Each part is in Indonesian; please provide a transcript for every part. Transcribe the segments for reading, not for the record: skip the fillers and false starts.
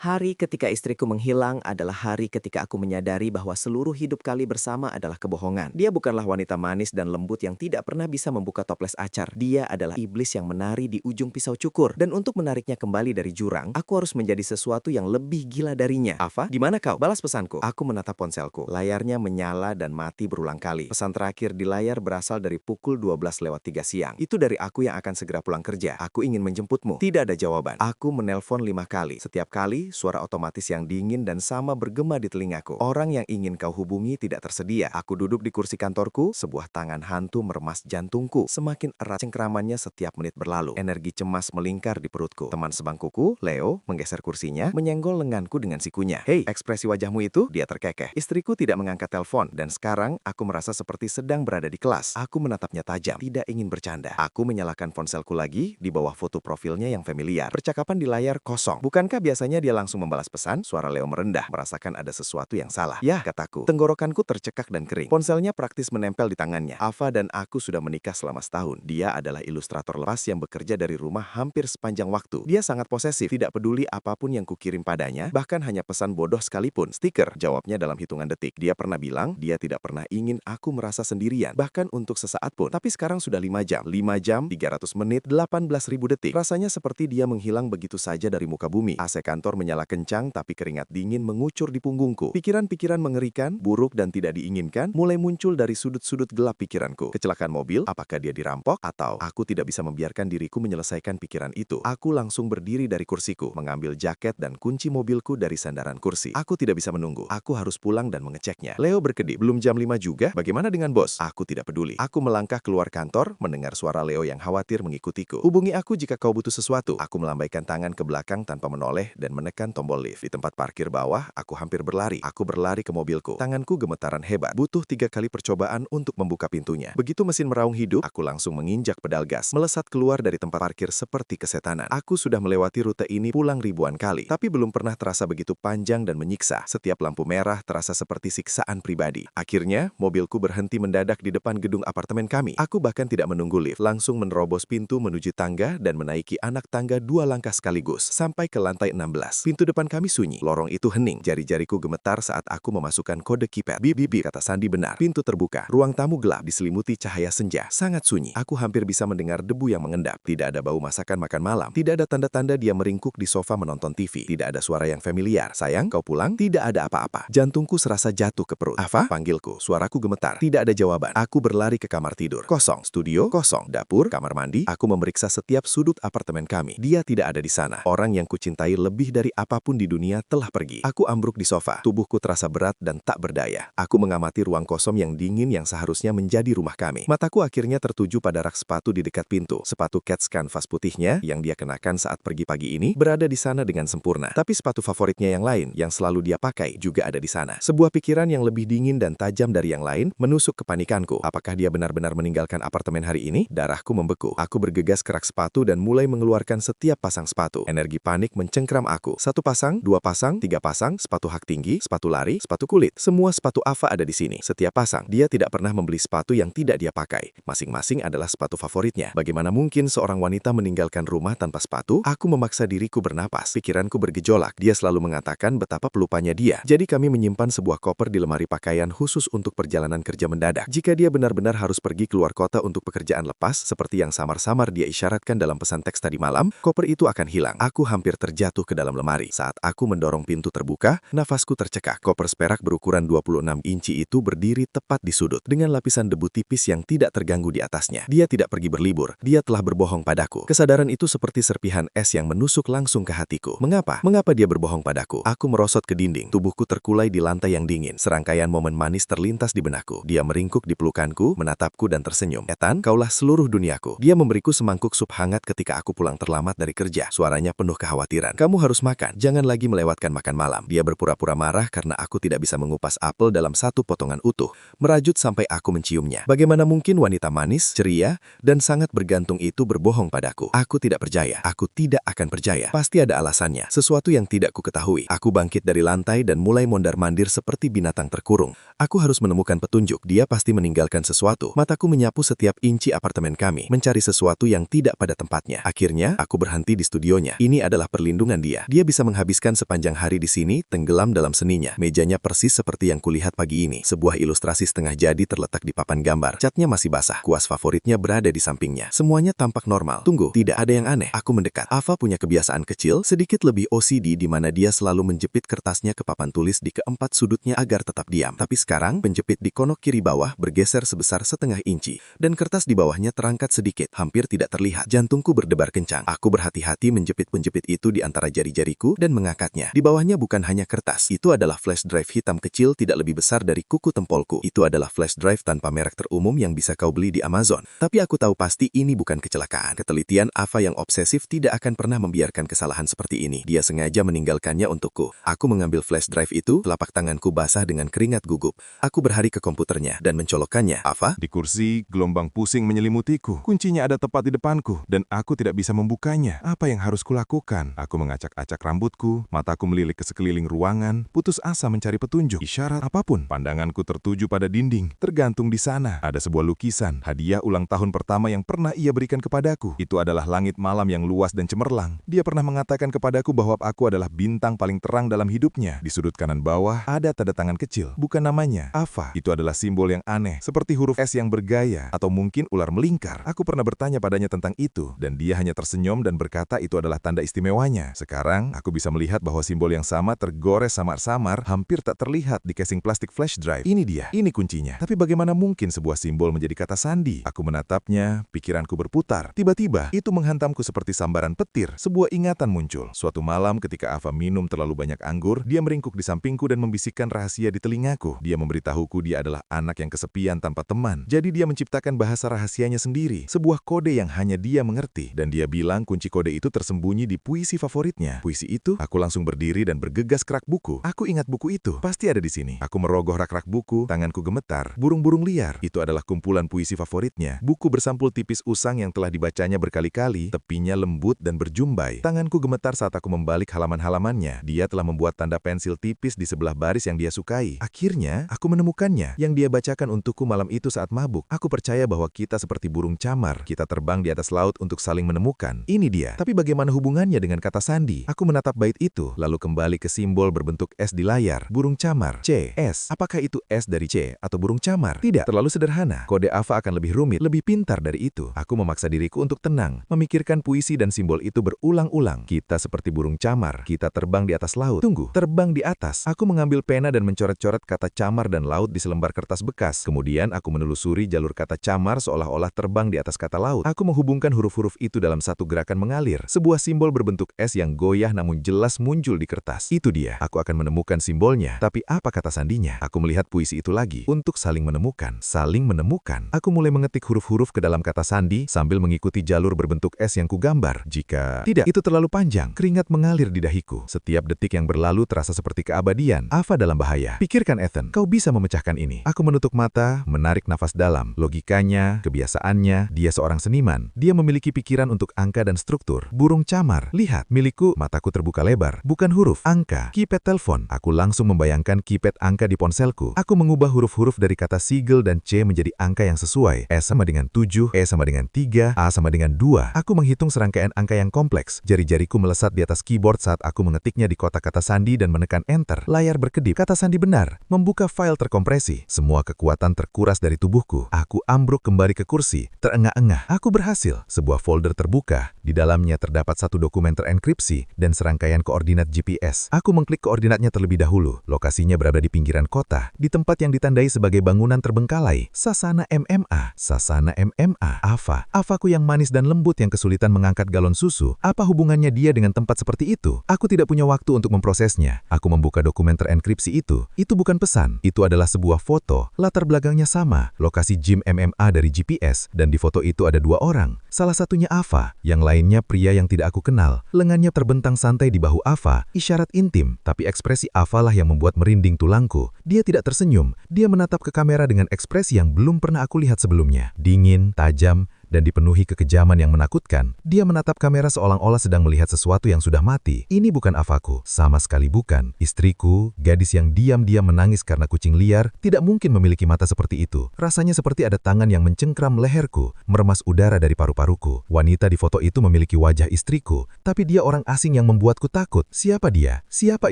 Hari ketika istriku menghilang adalah hari ketika aku menyadari bahwa seluruh hidup kali bersama adalah kebohongan. Dia bukanlah wanita manis dan lembut yang tidak pernah bisa membuka toples acar. Dia adalah iblis yang menari di ujung pisau cukur. Dan untuk menariknya kembali dari jurang, aku harus menjadi sesuatu yang lebih gila darinya. Ava, di mana kau? Balas pesanku. Aku menatap ponselku. Layarnya menyala dan mati berulang kali. Pesan terakhir di layar berasal dari pukul 12:03 siang. Itu dari aku yang akan segera pulang kerja. Aku ingin menjemputmu. Tidak ada jawaban. Aku menelpon 5 kali. Setiap kali, suara otomatis yang dingin dan sama bergema di telingaku. Orang yang ingin kau hubungi tidak tersedia. Aku duduk di kursi kantorku, sebuah tangan hantu meremas jantungku. Semakin erat cengkramannya setiap menit berlalu. Energi cemas melingkar di perutku. Teman sebangkuku, Leo, menggeser kursinya, menyenggol lenganku dengan sikunya. Hei, ekspresi wajahmu itu? Dia terkekeh. Istriku tidak mengangkat telepon, dan sekarang aku merasa seperti sedang berada di kelas. Aku menatapnya tajam, tidak ingin bercanda. Aku menyalakan ponselku lagi, di bawah foto profilnya yang familiar. Percakapan di layar kosong. Bukankah biasanya dia langsung membalas pesan? Suara Leo merendah, merasakan ada sesuatu yang salah. Ya, kataku. Tenggorokanku tercekak dan kering. Ponselnya praktis menempel di tangannya. Ava dan aku sudah menikah selama setahun. Dia adalah ilustrator lepas yang bekerja dari rumah hampir sepanjang waktu. Dia sangat posesif, tidak peduli apapun yang kukirim padanya, bahkan hanya pesan bodoh sekalipun. Stiker, jawabnya dalam hitungan detik. Dia pernah bilang, dia tidak pernah ingin aku merasa sendirian, bahkan untuk sesaat pun. Tapi sekarang sudah 5 jam. 5 jam, 300 menit, 18.000 detik. Rasanya seperti dia menghilang begitu saja dari muka bumi. AC kantor menyala kencang, tapi keringat dingin mengucur di punggungku. Pikiran-pikiran mengerikan, buruk dan tidak diinginkan mulai muncul dari sudut-sudut gelap pikiranku. Kecelakaan mobil, apakah dia dirampok? Atau aku tidak bisa membiarkan diriku menyelesaikan pikiran itu. Aku langsung berdiri dari kursiku, mengambil jaket dan kunci mobilku dari sandaran kursi. Aku tidak bisa menunggu. Aku harus pulang dan mengeceknya. Leo berkedip. Belum jam 5 juga? Bagaimana dengan bos? Aku tidak peduli. Aku melangkah keluar kantor, mendengar suara Leo yang khawatir mengikutiku. Hubungi aku jika kau butuh sesuatu. Aku melambaikan tangan ke belakang tanpa menoleh dan menekan tombol lift. Di tempat parkir bawah, aku hampir berlari. Aku berlari ke mobilku. Tanganku gemetaran hebat. Butuh 3 kali percobaan untuk membuka pintunya. Begitu mesin meraung hidup, aku langsung menginjak pedal gas. Melesat keluar dari tempat parkir seperti kesetanan. Aku sudah melewati rute ini pulang ribuan kali, tapi belum pernah terasa begitu panjang dan menyiksa. Setiap lampu merah terasa seperti siksaan pribadi. Akhirnya, mobilku berhenti mendadak di depan gedung apartemen kami. Aku bahkan tidak menunggu lift. Langsung menerobos pintu menuju tangga dan menaiki anak tangga 2 langkah sekaligus. Sampai ke lantai 16. Pintu depan kami sunyi. Lorong itu hening. Jari-jariku gemetar saat aku memasukkan kode keypad. Bip, bip, bip, kata Sandi benar. Pintu terbuka. Ruang tamu gelap diselimuti cahaya senja. Sangat sunyi. Aku hampir bisa mendengar debu yang mengendap. Tidak ada bau masakan makan malam. Tidak ada tanda-tanda dia meringkuk di sofa menonton TV. Tidak ada suara yang familiar. Sayang, kau pulang? Tidak ada apa-apa. Jantungku serasa jatuh ke perut. Ava? Panggilku. Suaraku gemetar. Tidak ada jawaban. Aku berlari ke kamar tidur. Kosong. Studio? Kosong. Dapur? Kamar mandi? Aku memeriksa setiap sudut apartemen kami. Dia tidak ada di sana. Orang yang kucintai lebih dari apapun di dunia telah pergi. Aku ambruk di sofa. Tubuhku terasa berat dan tak berdaya. Aku mengamati ruang kosong yang dingin yang seharusnya menjadi rumah kami. Mataku akhirnya tertuju pada rak sepatu di dekat pintu. Sepatu Keds kanvas putihnya yang dia kenakan saat pergi pagi ini berada di sana dengan sempurna. Tapi sepatu favoritnya yang lain yang selalu dia pakai juga ada di sana. Sebuah pikiran yang lebih dingin dan tajam dari yang lain menusuk kepanikanku. Apakah dia benar-benar meninggalkan apartemen hari ini? Darahku membeku. Aku bergegas ke rak sepatu dan mulai mengeluarkan setiap pasang sepatu. Energi panik mencengkram aku. 1 pasang, 2 pasang, 3 pasang, sepatu hak tinggi, sepatu lari, sepatu kulit. Semua sepatu Ava ada di sini. Setiap pasang, dia tidak pernah membeli sepatu yang tidak dia pakai. Masing-masing adalah sepatu favoritnya. Bagaimana mungkin seorang wanita meninggalkan rumah tanpa sepatu? Aku memaksa diriku bernapas. Pikiranku bergejolak. Dia selalu mengatakan betapa pelupanya dia. Jadi kami menyimpan sebuah koper di lemari pakaian khusus untuk perjalanan kerja mendadak. Jika dia benar-benar harus pergi keluar kota untuk pekerjaan lepas, seperti yang samar-samar dia isyaratkan dalam pesan teks tadi malam, koper itu akan hilang. Aku hampir terjatuh ke dalam lemari. Saat aku mendorong pintu terbuka, nafasku tercekak. Koper sperak berukuran 26 inci itu berdiri tepat di sudut, dengan lapisan debu tipis yang tidak terganggu di atasnya. Dia tidak pergi berlibur. Dia telah berbohong padaku. Kesadaran itu seperti serpihan es yang menusuk langsung ke hatiku. Mengapa? Mengapa dia berbohong padaku? Aku merosot ke dinding. Tubuhku terkulai di lantai yang dingin. Serangkaian momen manis terlintas di benakku. Dia meringkuk di pelukanku, menatapku dan tersenyum. Ethan, kaulah seluruh duniaku. Dia memberiku semangkuk sup hangat ketika aku pulang terlambat dari kerja. Suaranya penuh kekhawatiran. Kamu harus makan. Jangan lagi melewatkan makan malam. Dia berpura-pura marah karena aku tidak bisa mengupas apel dalam satu potongan utuh. Merajut sampai aku menciumnya. Bagaimana mungkin wanita manis, ceria, dan sangat bergantung itu berbohong padaku? Aku tidak percaya. Aku tidak akan percaya. Pasti ada alasannya. Sesuatu yang tidak ku ketahui. Aku bangkit dari lantai dan mulai mondar-mandir seperti binatang terkurung. Aku harus menemukan petunjuk. Dia pasti meninggalkan sesuatu. Mataku menyapu setiap inci apartemen kami, mencari sesuatu yang tidak pada tempatnya. Akhirnya, aku berhenti di studionya. Ini adalah perlindungan dia. Dia bisa menghabiskan sepanjang hari di sini, tenggelam dalam seninya. Mejanya persis seperti yang kulihat pagi ini. Sebuah ilustrasi setengah jadi terletak di papan gambar. Catnya masih basah. Kuas favoritnya berada di sampingnya. Semuanya tampak normal. Tunggu, tidak ada yang aneh. Aku mendekat. Ava punya kebiasaan kecil, sedikit lebih OCD di mana dia selalu menjepit kertasnya ke papan tulis di keempat sudutnya agar tetap diam. Tapi sekarang, penjepit di konok kiri bawah bergeser sebesar setengah inci. Dan kertas di bawahnya terangkat sedikit, hampir tidak terlihat. Jantungku berdebar kencang. Aku berhati-hati menjepit penjepit itu di antara jari-jariku dan mengangkatnya. Di bawahnya bukan hanya kertas. Itu adalah flash drive hitam kecil tidak lebih besar dari kuku tempolku. Itu adalah flash drive tanpa merek terumum yang bisa kau beli di Amazon. Tapi aku tahu pasti ini bukan kecelakaan. Ketelitian Ava yang obsesif tidak akan pernah membiarkan kesalahan seperti ini. Dia sengaja meninggalkannya untukku. Aku mengambil flash drive itu, telapak tanganku basah dengan keringat gugup. Aku berlari ke komputernya dan mencolokkannya. Ava? Di kursi, gelombang pusing menyelimutiku. Kuncinya ada tepat di depanku, dan aku tidak bisa membukanya. Apa yang harus kulakukan? Aku mengacak-acak rambutku, mataku melilik ke sekeliling ruangan, putus asa mencari petunjuk. Isyarat apapun. Pandanganku tertuju pada dinding. Tergantung di sana, ada sebuah lukisan, hadiah ulang tahun pertama yang pernah ia berikan kepadaku. Itu adalah langit malam yang luas dan cemerlang. Dia pernah mengatakan kepadaku bahwa aku adalah bintang paling terang dalam hidupnya. Di sudut kanan bawah, ada tanda tangan kecil. Bukan namanya, Ava. Itu adalah simbol yang aneh, seperti huruf S yang bergaya, atau mungkin ular melingkar. Aku pernah bertanya padanya tentang itu, dan dia hanya tersenyum dan berkata itu adalah tanda istimewanya. Sekarang, aku bisa melihat bahwa simbol yang sama tergores samar-samar, hampir tak terlihat di casing plastik flash drive. Ini dia, ini kuncinya. Tapi bagaimana mungkin sebuah simbol menjadi kata sandi? Aku menatapnya, pikiranku berputar. Tiba-tiba, itu menghantamku seperti sambaran petir. Sebuah ingatan muncul. Suatu malam ketika Ava minum terlalu banyak anggur, dia meringkuk di sampingku dan membisikkan rahasia di telingaku. Dia memberitahuku dia adalah anak yang kesepian tanpa teman. Jadi dia menciptakan bahasa rahasianya sendiri. Sebuah kode yang hanya dia mengerti. Dan dia bilang kunci kode itu tersembunyi di puisi favoritnya. Puisi itu, aku langsung berdiri dan bergegas ke rak buku. Aku ingat buku itu. Pasti ada di sini. Aku merogoh rak-rak buku, tanganku gemetar. Burung-burung liar. Itu adalah kumpulan puisi favoritnya. Buku bersampul tipis usang yang telah dibacanya berkali-kali, tepinya lembut dan berjumbai. Tanganku gemetar saat aku membalik halaman-halamannya. Dia telah membuat tanda pensil tipis di sebelah baris yang dia sukai. Akhirnya, aku menemukannya. Yang dia bacakan untukku malam itu saat mabuk. Aku percaya bahwa kita seperti burung camar. Kita terbang di atas laut untuk saling menemukan. Ini dia. Tapi bagaimana hubungannya dengan kata sandi? Aku menatap bait itu, lalu kembali ke simbol berbentuk S di layar. Burung camar. C. S. Apakah itu S dari C atau burung camar? Tidak. Terlalu sederhana. Kode Ava akan lebih rumit, lebih pintar dari itu. Aku memaksa diriku untuk tenang, memikirkan puisi dan simbol itu berulang-ulang. Kita seperti burung camar. Kita terbang di atas laut. Tunggu, terbang di atas. Aku mengambil pena dan mencoret-coret kata camar dan laut di selembar kertas bekas. Kemudian aku menelusuri jalur kata camar seolah-olah terbang di atas kata laut. Aku menghubungkan huruf-huruf itu dalam satu gerakan mengalir. Sebuah simbol berbentuk S yang goyah namun jelas muncul di kertas. Itu dia. Aku akan menemukan simbolnya. Tapi apa kata sandinya? Aku melihat puisi itu lagi. Untuk saling menemukan. Saling menemukan. Aku mulai mengetik huruf-huruf ke dalam kata sandi sambil mengikuti jalur berbentuk S yang kugambar. Jika tidak, itu terlalu panjang. Keringat mengalir di dahiku. Setiap detik yang berlalu terasa seperti keabadian. Ava dalam bahaya. Pikirkan Ethan, kau bisa memecahkan ini. Aku menutup mata, menarik nafas dalam. Logikanya, kebiasaannya, dia seorang seniman. Dia memiliki pikiran untuk angka dan struktur. Burung camar. Lihat, milikku, mataku terbuka lebar. Bukan huruf, angka. Keypad telepon. Aku langsung membayangkan keypad angka di ponselku. Aku mengubah huruf-huruf dari kata sigil dan C menjadi angka yang sesuai. S sama dengan 7, E sama dengan 3, A sama dengan 2. Aku menghitung serangkaian angka yang kompleks. Jari-jariku melesat di atas keyboard saat aku mengetiknya di kotak kata sandi dan menekan enter. Layar berkedip. Kata sandi benar. Membuka file terkompresi. Semua kekuatan terkuras dari tubuhku. Aku ambruk kembali ke kursi. Terengah-engah. Aku berhasil. Sebuah folder terbuka. Di dalamnya terdapat satu dokumen terenkripsi dan serangkaian koordinat GPS. Aku mengklik koordinatnya terlebih dahulu. Lokasinya berada di pinggiran kota, di tempat yang ditandai sebagai bangunan terbengkalai. Sasana MMA. Sasana MMA. Ava. Avaku yang manis dan lembut yang kesulitan mengangkat galon susu. Apa hubungannya dia dengan tempat seperti itu? Aku tidak punya waktu untuk memprosesnya. Aku membuka dokumen terenkripsi itu. Itu bukan pesan. Itu adalah sebuah foto. Latar belakangnya sama. Lokasi gym MMA dari GPS. Dan di foto itu ada dua orang. Salah satunya Ava. Yang lainnya pria yang tidak aku kenal. Lengannya terbentang santai di bahu Ava. Isyarat intim. Tapi ekspresi Ava lah yang membuat merinding tulangku. Dia tidak tersenyum. Dia menatap ke kamera dengan ekspresi yang belum pernah aku lihat sebelumnya. Dingin, tajam, dan dipenuhi kekejaman yang menakutkan. Dia menatap kamera seolah-olah sedang melihat sesuatu yang sudah mati. Ini bukan Avaku, sama sekali bukan. Istriku, gadis yang diam-diam menangis karena kucing liar, tidak mungkin memiliki mata seperti itu. Rasanya seperti ada tangan yang mencengkram leherku, meremas udara dari paru-paruku. Wanita di foto itu memiliki wajah istriku, tapi dia orang asing yang membuatku takut. Siapa dia? Siapa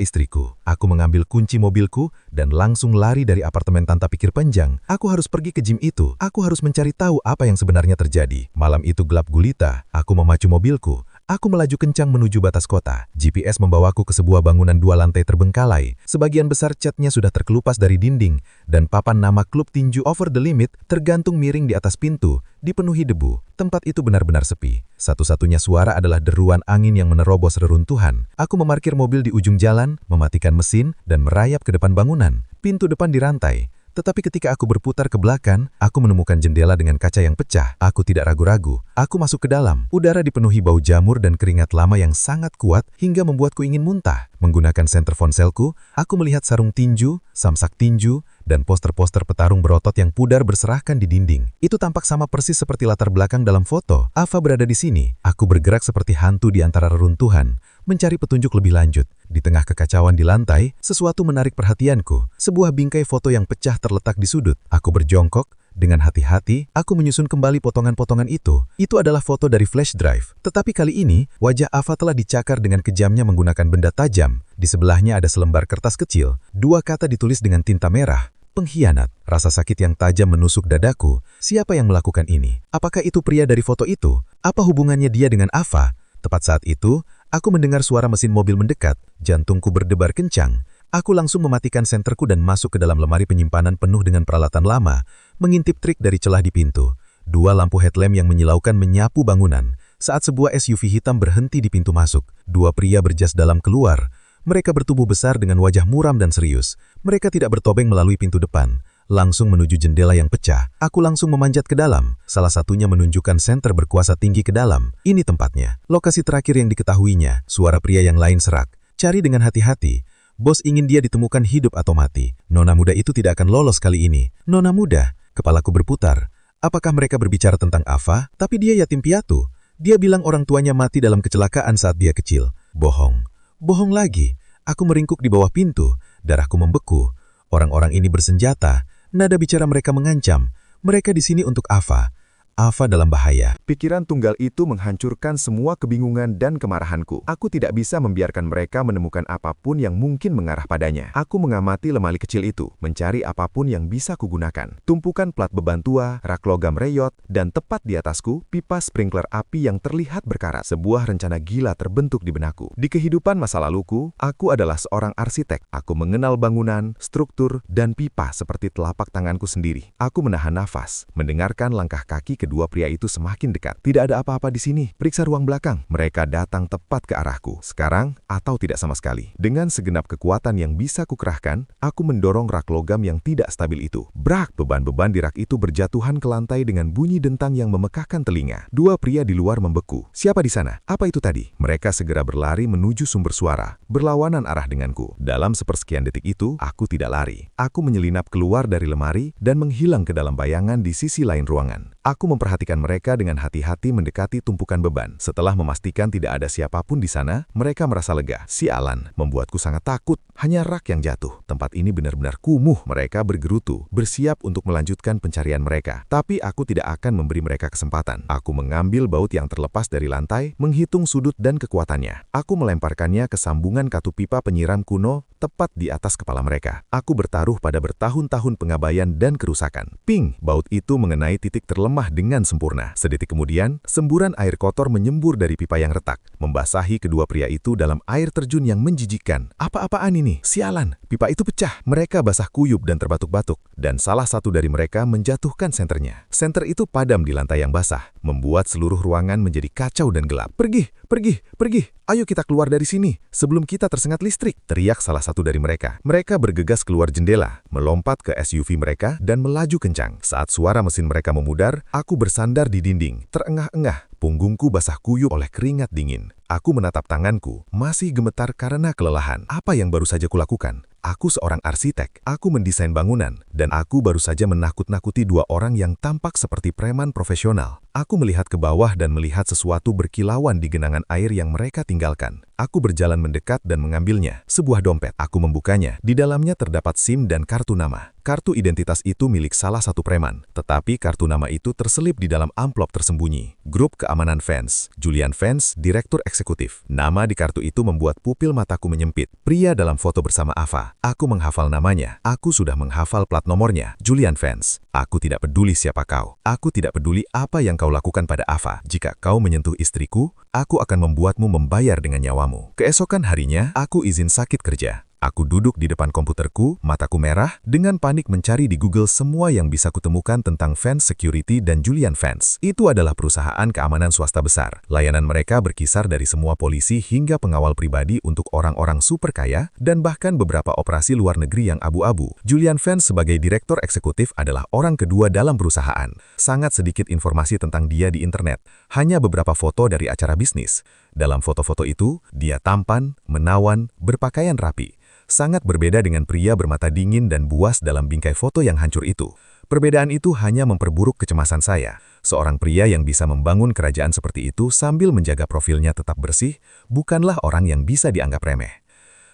istriku? Aku mengambil kunci mobilku dan langsung lari dari apartemen tanpa pikir panjang. Aku harus pergi ke gym itu. Aku harus mencari tahu apa yang sebenarnya terjadi. Malam itu gelap gulita. Aku memacu mobilku. Aku melaju kencang menuju batas kota. GPS membawaku ke sebuah bangunan 2 lantai terbengkalai. Sebagian besar catnya sudah terkelupas dari dinding, dan papan nama klub tinju Over the Limit tergantung miring di atas pintu, dipenuhi debu. Tempat itu benar-benar sepi. Satu-satunya suara adalah deruan angin yang menerobos reruntuhan. Aku memarkir mobil di ujung jalan, mematikan mesin, dan merayap ke depan bangunan. Pintu depan dirantai. Tetapi ketika aku berputar ke belakang, aku menemukan jendela dengan kaca yang pecah. Aku tidak ragu-ragu. Aku masuk ke dalam. Udara dipenuhi bau jamur dan keringat lama yang sangat kuat hingga membuatku ingin muntah. Menggunakan senter ponselku, aku melihat sarung tinju, samsak tinju, dan poster-poster petarung berotot yang pudar berserakan di dinding. Itu tampak sama persis seperti latar belakang dalam foto. Ava berada di sini. Aku bergerak seperti hantu di antara reruntuhan, mencari petunjuk lebih lanjut. Di tengah kekacauan di lantai, sesuatu menarik perhatianku. Sebuah bingkai foto yang pecah terletak di sudut. Aku berjongkok. Dengan hati-hati, aku menyusun kembali potongan-potongan itu. Itu adalah foto dari flash drive. Tetapi kali ini, wajah Ava telah dicakar dengan kejamnya menggunakan benda tajam. Di sebelahnya ada selembar kertas kecil. 2 kata ditulis dengan tinta merah. Pengkhianat. Rasa sakit yang tajam menusuk dadaku. Siapa yang melakukan ini? Apakah itu pria dari foto itu? Apa hubungannya dia dengan Ava? Tepat saat itu, aku mendengar suara mesin mobil mendekat. Jantungku berdebar kencang. Aku langsung mematikan senterku dan masuk ke dalam lemari penyimpanan penuh dengan peralatan lama, mengintip trik dari celah di pintu. 2 lampu headlamp yang menyilaukan menyapu bangunan. Saat sebuah SUV hitam berhenti di pintu masuk, 2 pria berjas dalam keluar. Mereka bertubuh besar dengan wajah muram dan serius. Mereka tidak bertopeng melalui pintu depan. Langsung menuju jendela yang pecah. Aku langsung memanjat ke dalam. Salah satunya menunjukkan senter berkuasa tinggi ke dalam. Ini tempatnya. Lokasi terakhir yang diketahuinya. Suara pria yang lain serak. Cari dengan hati-hati. Bos ingin dia ditemukan hidup atau mati. Nona muda itu tidak akan lolos kali ini. Nona muda. Kepalaku berputar. Apakah mereka berbicara tentang Ava? Tapi dia yatim piatu. Dia bilang orang tuanya mati dalam kecelakaan saat dia kecil. Bohong. Bohong lagi. Aku meringkuk di bawah pintu. Darahku membeku. Orang-orang ini bersenjata. Nada bicara mereka mengancam. Mereka di sini untuk Ava. Ava dalam bahaya. Pikiran tunggal itu menghancurkan semua kebingungan dan kemarahanku. Aku tidak bisa membiarkan mereka menemukan apapun yang mungkin mengarah padanya. Aku mengamati lemari kecil itu, mencari apapun yang bisa kugunakan. Tumpukan plat beban tua, rak logam reyot, dan tepat di atasku, pipa sprinkler api yang terlihat berkarat. Sebuah rencana gila terbentuk di benakku. Di kehidupan masa laluku, aku adalah seorang arsitek. Aku mengenal bangunan, struktur, dan pipa seperti telapak tanganku sendiri. Aku menahan nafas, mendengarkan langkah kaki kedua pria itu semakin dekat. Tidak ada apa-apa di sini. Periksa ruang belakang. Mereka datang tepat ke arahku. Sekarang atau tidak sama sekali. Dengan segenap kekuatan yang bisa kukerahkan, aku mendorong rak logam yang tidak stabil itu. Brak! Beban-beban di rak itu berjatuhan ke lantai dengan bunyi dentang yang memekakkan telinga. 2 pria di luar membeku. Siapa di sana? Apa itu tadi? Mereka segera berlari menuju sumber suara. Berlawanan arah denganku. Dalam sepersekian detik itu, aku tidak lari. Aku menyelinap keluar dari lemari dan menghilang ke dalam bayangan di sisi lain ruangan. Aku memperhatikan mereka dengan hati-hati mendekati tumpukan beban. Setelah memastikan tidak ada siapapun di sana, mereka merasa lega. Sialan, membuatku sangat takut. Hanya rak yang jatuh. Tempat ini benar-benar kumuh. Mereka bergerutu, bersiap untuk melanjutkan pencarian mereka. Tapi aku tidak akan memberi mereka kesempatan. Aku mengambil baut yang terlepas dari lantai, menghitung sudut dan kekuatannya. Aku melemparkannya ke sambungan katu pipa penyiram kuno tepat di atas kepala mereka. Aku bertaruh pada bertahun-tahun pengabaian dan kerusakan. Ping! Baut itu mengenai titik terlemah dengan sempurna. Sedetik kemudian, semburan air kotor menyembur dari pipa yang retak, membasahi kedua pria itu dalam air terjun yang menjijikkan. Apa-apaan ini? Sialan! Pipa itu pecah. Mereka basah kuyup dan terbatuk-batuk, dan salah satu dari mereka menjatuhkan senternya. Senter itu padam di lantai yang basah, membuat seluruh ruangan menjadi kacau dan gelap. Pergi! Pergi! Pergi! Ayo kita keluar dari sini, sebelum kita tersengat listrik, teriak salah satu dari mereka. Mereka bergegas keluar jendela, melompat ke SUV mereka, dan melaju kencang. Saat suara mesin mereka memudar, aku bersandar di dinding, terengah-engah. Punggungku basah kuyup oleh keringat dingin. Aku menatap tanganku, masih gemetar karena kelelahan. Apa yang baru saja kulakukan? Aku seorang arsitek, aku mendesain bangunan, dan aku baru saja menakut-nakuti dua orang yang tampak seperti preman profesional. Aku melihat ke bawah dan melihat sesuatu berkilauan di genangan air yang mereka tinggalkan. Aku berjalan mendekat dan mengambilnya, sebuah dompet. Aku membukanya. Di dalamnya terdapat SIM dan kartu nama. Kartu identitas itu milik salah satu preman, tetapi kartu nama itu terselip di dalam amplop tersembunyi. Grup Keamanan Vance, Julian Vance, Direktur Eksekutif. Nama di kartu itu membuat pupil mataku menyempit. Pria dalam foto bersama Ava. Aku menghafal namanya. Aku sudah menghafal plat nomornya. Julian Vance. Aku tidak peduli siapa kau. Aku tidak peduli apa yang kau lakukan pada Ava. Jika kau menyentuh istriku, aku akan membuatmu membayar dengan nyawamu. Keesokan harinya, aku izin sakit kerja. Aku duduk di depan komputerku, mataku merah, dengan panik mencari di Google semua yang bisa kutemukan tentang Vance Security dan Julian Vance. Itu adalah perusahaan keamanan swasta besar. Layanan mereka berkisar dari semua polisi hingga pengawal pribadi untuk orang-orang super kaya, dan bahkan beberapa operasi luar negeri yang abu-abu. Julian Vance sebagai direktur eksekutif adalah orang kedua dalam perusahaan. Sangat sedikit informasi tentang dia di internet, hanya beberapa foto dari acara bisnis. Dalam foto-foto itu, dia tampan, menawan, berpakaian rapi. Sangat berbeda dengan pria bermata dingin dan buas dalam bingkai foto yang hancur itu. Perbedaan itu hanya memperburuk kecemasan saya. Seorang pria yang bisa membangun kerajaan seperti itu sambil menjaga profilnya tetap bersih, bukanlah orang yang bisa dianggap remeh.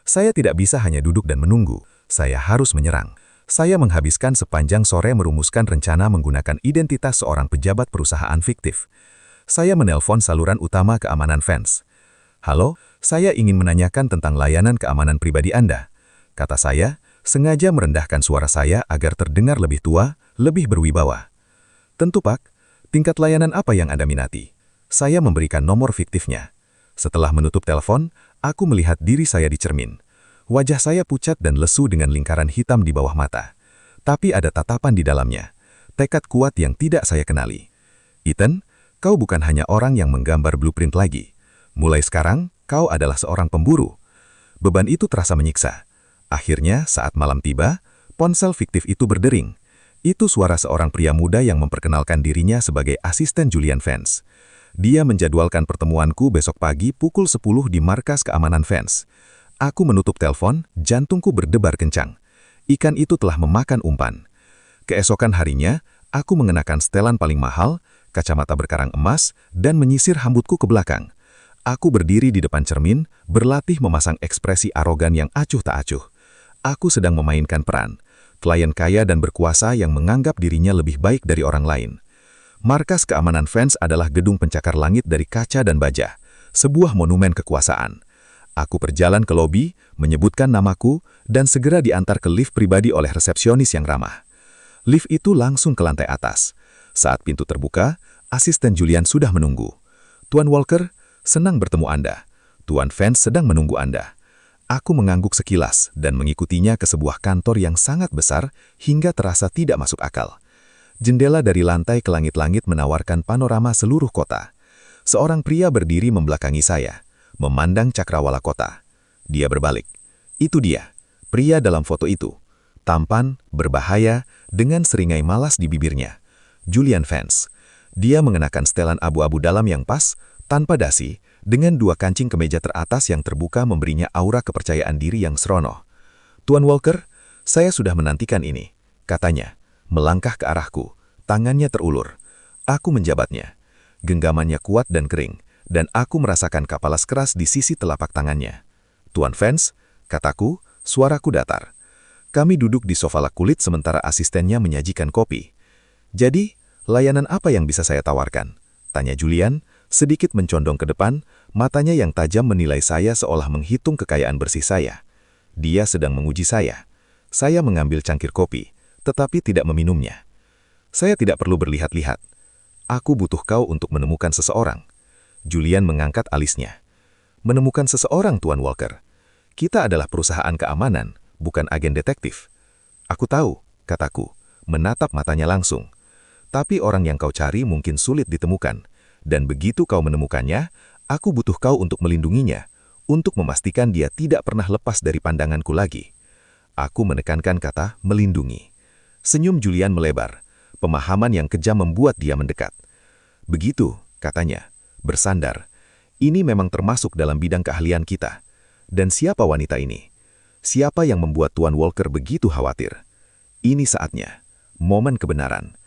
Saya tidak bisa hanya duduk dan menunggu. Saya harus menyerang. Saya menghabiskan sepanjang sore merumuskan rencana menggunakan identitas seorang pejabat perusahaan fiktif. Saya menelpon saluran utama keamanan Vance. Halo, saya ingin menanyakan tentang layanan keamanan pribadi Anda. Kata saya, sengaja merendahkan suara saya agar terdengar lebih tua, lebih berwibawa. Tentu Pak, tingkat layanan apa yang Anda minati? Saya memberikan nomor fiktifnya. Setelah menutup telepon, aku melihat diri saya di cermin. Wajah saya pucat dan lesu dengan lingkaran hitam di bawah mata. Tapi ada tatapan di dalamnya. Tekad kuat yang tidak saya kenali. Ethan, kau bukan hanya orang yang menggambar blueprint lagi. Mulai sekarang, kau adalah seorang pemburu. Beban itu terasa menyiksa. Akhirnya, saat malam tiba, ponsel fiktif itu berdering. Itu suara seorang pria muda yang memperkenalkan dirinya sebagai asisten Julian Vance. Dia menjadwalkan pertemuanku besok pagi pukul 10 di markas keamanan Vance. Aku menutup telepon, jantungku berdebar kencang. Ikan itu telah memakan umpan. Keesokan harinya, aku mengenakan setelan paling mahal, kacamata berkarang emas, dan menyisir rambutku ke belakang. Aku berdiri di depan cermin, berlatih memasang ekspresi arogan yang acuh tak acuh. Aku sedang memainkan peran, klien kaya dan berkuasa yang menganggap dirinya lebih baik dari orang lain. Markas keamanan Vance adalah gedung pencakar langit dari kaca dan baja, sebuah monumen kekuasaan. Aku berjalan ke lobi, menyebutkan namaku, dan segera diantar ke lift pribadi oleh resepsionis yang ramah. Lift itu langsung ke lantai atas. Saat pintu terbuka, asisten Julian sudah menunggu. Tuan Walker, senang bertemu Anda. Tuan Vance sedang menunggu Anda. Aku mengangguk sekilas dan mengikutinya ke sebuah kantor yang sangat besar hingga terasa tidak masuk akal. Jendela dari lantai ke langit-langit menawarkan panorama seluruh kota. Seorang pria berdiri membelakangi saya, memandang cakrawala kota. Dia berbalik. Itu dia, pria dalam foto itu. Tampan, berbahaya, dengan seringai malas di bibirnya. Julian Vance. Dia mengenakan setelan abu-abu dalam yang pas, tanpa dasi, dengan dua kancing kemeja teratas yang terbuka memberinya aura kepercayaan diri yang serono. Tuan Walker, saya sudah menantikan ini, katanya, melangkah ke arahku, tangannya terulur. Aku menjabatnya. Genggamannya kuat dan kering, dan aku merasakan kapalas keras di sisi telapak tangannya. Tuan Vance, kataku, suaraku datar. Kami duduk di sofa lak kulit sementara asistennya menyajikan kopi. Jadi, layanan apa yang bisa saya tawarkan? Tanya Julian, sedikit mencondong ke depan, matanya yang tajam menilai saya seolah menghitung kekayaan bersih saya. Dia sedang menguji saya. Saya mengambil cangkir kopi, tetapi tidak meminumnya. Saya tidak perlu berlihat-lihat. Aku butuh kau untuk menemukan seseorang. Julian mengangkat alisnya. Menemukan seseorang, Tuan Walker. Kita adalah perusahaan keamanan, bukan agen detektif. Aku tahu, kataku, menatap matanya langsung. Tapi orang yang kau cari mungkin sulit ditemukan. Dan begitu kau menemukannya, aku butuh kau untuk melindunginya, untuk memastikan dia tidak pernah lepas dari pandanganku lagi. Aku menekankan kata melindungi. Senyum Julian melebar. Pemahaman yang kejam membuat dia mendekat. Begitu, katanya, bersandar. Ini memang termasuk dalam bidang keahlian kita. Dan siapa wanita ini? Siapa yang membuat Tuan Walker begitu khawatir? Ini saatnya. Momen kebenaran.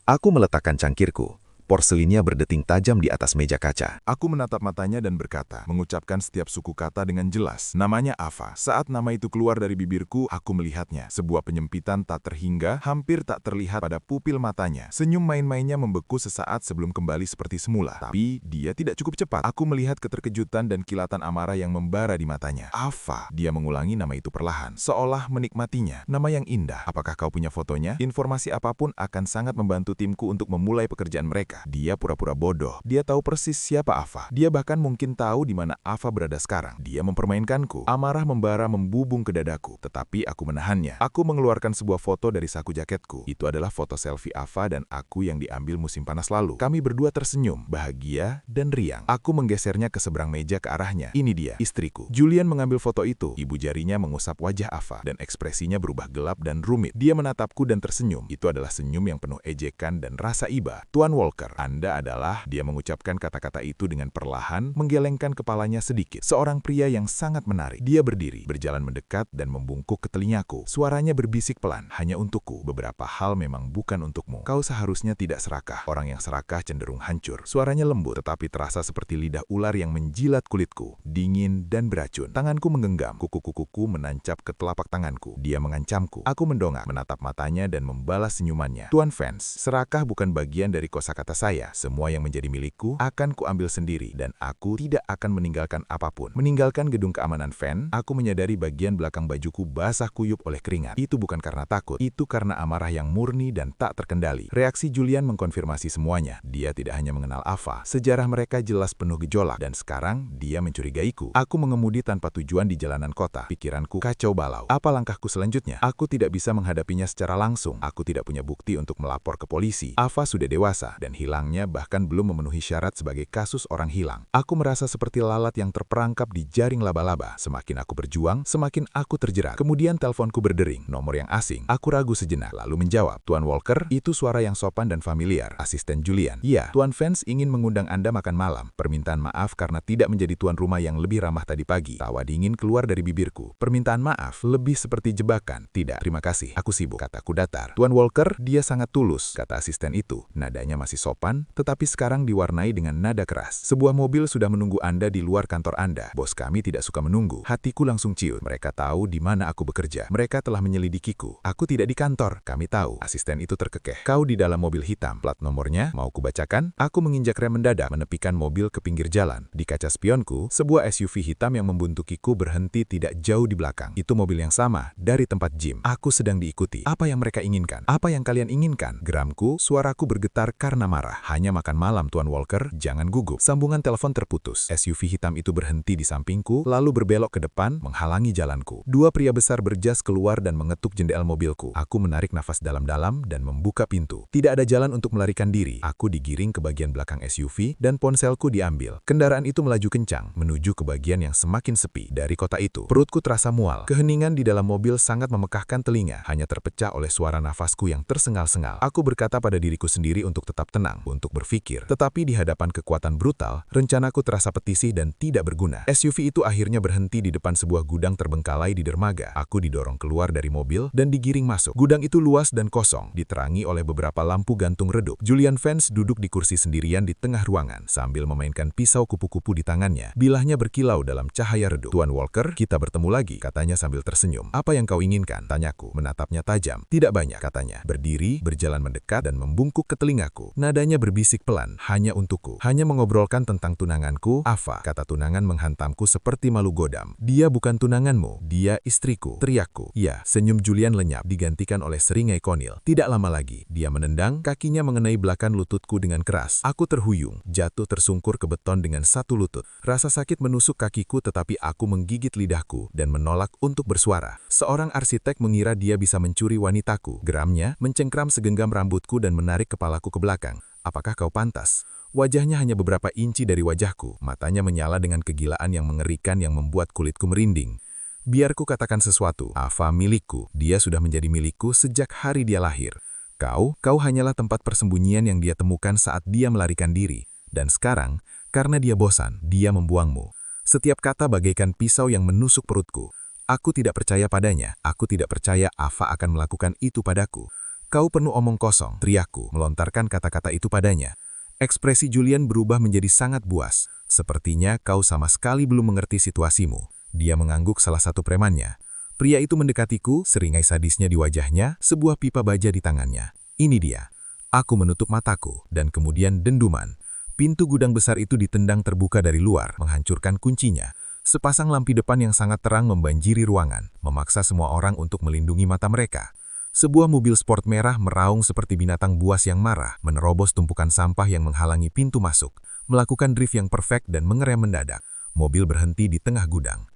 Aku meletakkan cangkirku. Porselinnya berdeting tajam di atas meja kaca. Aku menatap matanya dan berkata, mengucapkan setiap suku kata dengan jelas. Namanya Ava. Saat nama itu keluar dari bibirku, aku melihatnya. Sebuah penyempitan tak terhingga, hampir tak terlihat pada pupil matanya. Senyum main-mainnya membeku sesaat sebelum kembali seperti semula. Tapi, dia tidak cukup cepat. Aku melihat keterkejutan dan kilatan amarah yang membara di matanya. Ava. Dia mengulangi nama itu perlahan, seolah menikmatinya. Nama yang indah. Apakah kau punya fotonya? Informasi apapun akan sangat membantu timku untuk memulai pekerjaan mereka. Dia pura-pura bodoh. Dia tahu persis siapa Ava. Dia bahkan mungkin tahu di mana Ava berada sekarang. Dia mempermainkanku. Amarah membara membubung ke dadaku. Tetapi aku menahannya. Aku mengeluarkan sebuah foto dari saku jaketku. Itu adalah foto selfie Ava dan aku yang diambil musim panas lalu. Kami berdua tersenyum, bahagia dan riang. Aku menggesernya ke seberang meja ke arahnya. Ini dia, istriku. Julian mengambil foto itu. Ibu jarinya mengusap wajah Ava dan ekspresinya berubah gelap dan rumit. Dia menatapku dan tersenyum. Itu adalah senyum yang penuh ejekan dan rasa iba. Tuan Walker, Anda adalah, dia mengucapkan kata-kata itu dengan perlahan, menggelengkan kepalanya sedikit. Seorang pria yang sangat menarik. Dia berdiri, berjalan mendekat dan membungkuk ke telingaku. Suaranya berbisik pelan, hanya untukku. Beberapa hal memang bukan untukmu. Kau seharusnya tidak serakah. Orang yang serakah cenderung hancur. Suaranya lembut, tetapi terasa seperti lidah ular yang menjilat kulitku. Dingin dan beracun. Tanganku menggenggam, kuku-kukuku menancap ke telapak tanganku. Dia mengancamku. Aku mendongak, menatap matanya dan membalas senyumannya. Tuan Vance, serakah bukan bagian dari kosakata saya. Semua yang menjadi milikku akan kuambil sendiri dan aku tidak akan meninggalkan apapun. Meninggalkan gedung keamanan Van, aku menyadari bagian belakang bajuku basah kuyup oleh keringat. Itu bukan karena takut, itu karena amarah yang murni dan tak terkendali. Reaksi Julian mengkonfirmasi semuanya. Dia tidak hanya mengenal Ava, sejarah mereka jelas penuh gejolak dan sekarang dia mencurigaiku. Aku mengemudi tanpa tujuan di jalanan kota. Pikiranku kacau balau. Apa langkahku selanjutnya? Aku tidak bisa menghadapinya secara langsung. Aku tidak punya bukti untuk melapor ke polisi. Ava sudah dewasa dan hilangnya bahkan belum memenuhi syarat sebagai kasus orang hilang. Aku merasa seperti lalat yang terperangkap di jaring laba-laba. Semakin aku berjuang, semakin aku terjerat. Kemudian teleponku berdering, nomor yang asing. Aku ragu sejenak, lalu menjawab. Tuan Walker, itu suara yang sopan dan familiar. Asisten Julian. Iya, Tuan Vance ingin mengundang Anda makan malam. Permintaan maaf karena tidak menjadi tuan rumah yang lebih ramah tadi pagi. Tawa dingin keluar dari bibirku. Permintaan maaf lebih seperti jebakan. Tidak, terima kasih. Aku sibuk, kataku datar. Tuan Walker, dia sangat tulus, kata asisten itu. Nadanya masih sopan, tetapi sekarang diwarnai dengan nada keras. Sebuah mobil sudah menunggu Anda di luar kantor Anda. Bos kami tidak suka menunggu. Hatiku langsung ciut. Mereka tahu di mana aku bekerja. Mereka telah menyelidikiku. Aku tidak di kantor. Kami tahu. Asisten itu terkekeh. Kau di dalam mobil hitam. Plat nomornya, mau kubacakan? Aku menginjak rem mendadak, menepikan mobil ke pinggir jalan. Di kaca spionku, sebuah SUV hitam yang membuntukiku berhenti tidak jauh di belakang. Itu mobil yang sama, dari tempat gym. Aku sedang diikuti. Apa yang mereka inginkan? Apa yang kalian inginkan? Geramku, suaraku bergetar karena marah. Hanya makan malam, Tuan Walker, jangan gugup. Sambungan telepon terputus. SUV hitam itu berhenti di sampingku, lalu berbelok ke depan, menghalangi jalanku. Dua pria besar berjas keluar dan mengetuk jendela mobilku. Aku menarik nafas dalam-dalam dan membuka pintu. Tidak ada jalan untuk melarikan diri. Aku digiring ke bagian belakang SUV dan ponselku diambil. Kendaraan itu melaju kencang, menuju ke bagian yang semakin sepi dari kota itu. Perutku terasa mual. Keheningan di dalam mobil sangat memekakkan telinga, hanya terpecah oleh suara nafasku yang tersengal-sengal. Aku berkata pada diriku sendiri untuk tetap tenang, untuk berpikir. Tetapi di hadapan kekuatan brutal, rencanaku terasa petisih dan tidak berguna. SUV itu akhirnya berhenti di depan sebuah gudang terbengkalai di dermaga. Aku didorong keluar dari mobil dan digiring masuk. Gudang itu luas dan kosong, diterangi oleh beberapa lampu gantung redup. Julian Vance duduk di kursi sendirian di tengah ruangan, sambil memainkan pisau kupu-kupu di tangannya. Bilahnya berkilau dalam cahaya redup. Tuan Walker, kita bertemu lagi, katanya sambil tersenyum. Apa yang kau inginkan? Tanyaku, menatapnya tajam. Tidak banyak, katanya. Berdiri, berjalan mendekat dan membungkuk ke telingaku. Nadanya berbisik pelan, hanya untukku. Hanya mengobrolkan tentang tunanganku, Ava. Kata tunangan menghantamku seperti malu godam. Dia bukan tunanganmu, dia istriku, teriakku. Ya, senyum Julian lenyap, digantikan oleh seringai konil. Tidak lama lagi, dia menendang, kakinya mengenai belakang lututku dengan keras. Aku terhuyung, jatuh tersungkur ke beton dengan satu lutut. Rasa sakit menusuk kakiku tetapi aku menggigit lidahku dan menolak untuk bersuara. Seorang arsitek mengira dia bisa mencuri wanitaku. Geramnya mencengkram segenggam rambutku dan menarik kepalaku ke belakang. Apakah kau pantas? Wajahnya hanya beberapa inci dari wajahku. Matanya menyala dengan kegilaan yang mengerikan yang membuat kulitku merinding. Biar ku katakan sesuatu. Ava milikku. Dia sudah menjadi milikku sejak hari dia lahir. Kau hanyalah tempat persembunyian yang dia temukan saat dia melarikan diri. Dan sekarang, karena dia bosan, dia membuangmu. Setiap kata bagaikan pisau yang menusuk perutku. Aku tidak percaya padanya. Aku tidak percaya Ava akan melakukan itu padaku. Kau penuh omong kosong, teriakku, melontarkan kata-kata itu padanya. Ekspresi Julian berubah menjadi sangat buas. Sepertinya kau sama sekali belum mengerti situasimu. Dia mengangguk salah satu premannya. Pria itu mendekatiku, seringai sadisnya di wajahnya, sebuah pipa baja di tangannya. Ini dia. Aku menutup mataku, dan kemudian denduman. Pintu gudang besar itu ditendang terbuka dari luar, menghancurkan kuncinya. Sepasang lampu depan yang sangat terang membanjiri ruangan, memaksa semua orang untuk melindungi mata mereka. Sebuah mobil sport merah meraung seperti binatang buas yang marah, menerobos tumpukan sampah yang menghalangi pintu masuk, melakukan drift yang perfect dan mengerem mendadak. Mobil berhenti di tengah gudang.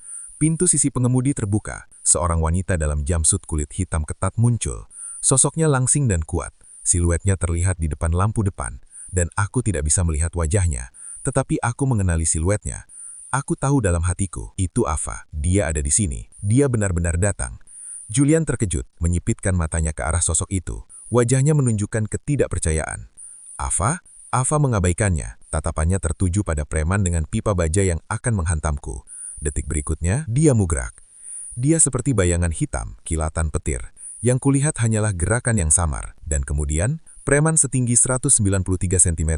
Pintu sisi pengemudi terbuka, seorang wanita dalam jumpsuit kulit hitam ketat muncul. Sosoknya langsing dan kuat, siluetnya terlihat di depan lampu depan, dan aku tidak bisa melihat wajahnya, tetapi aku mengenali siluetnya. Aku tahu dalam hatiku, itu Ava. Dia ada di sini. Dia benar-benar datang. Julian terkejut, menyipitkan matanya ke arah sosok itu. Wajahnya menunjukkan ketidakpercayaan. Ava? Ava mengabaikannya. Tatapannya tertuju pada preman dengan pipa baja yang akan menghantamku. Detik berikutnya, dia mugrak. Dia seperti bayangan hitam, kilatan petir. Yang kulihat hanyalah gerakan yang samar. Dan kemudian, preman setinggi 193 cm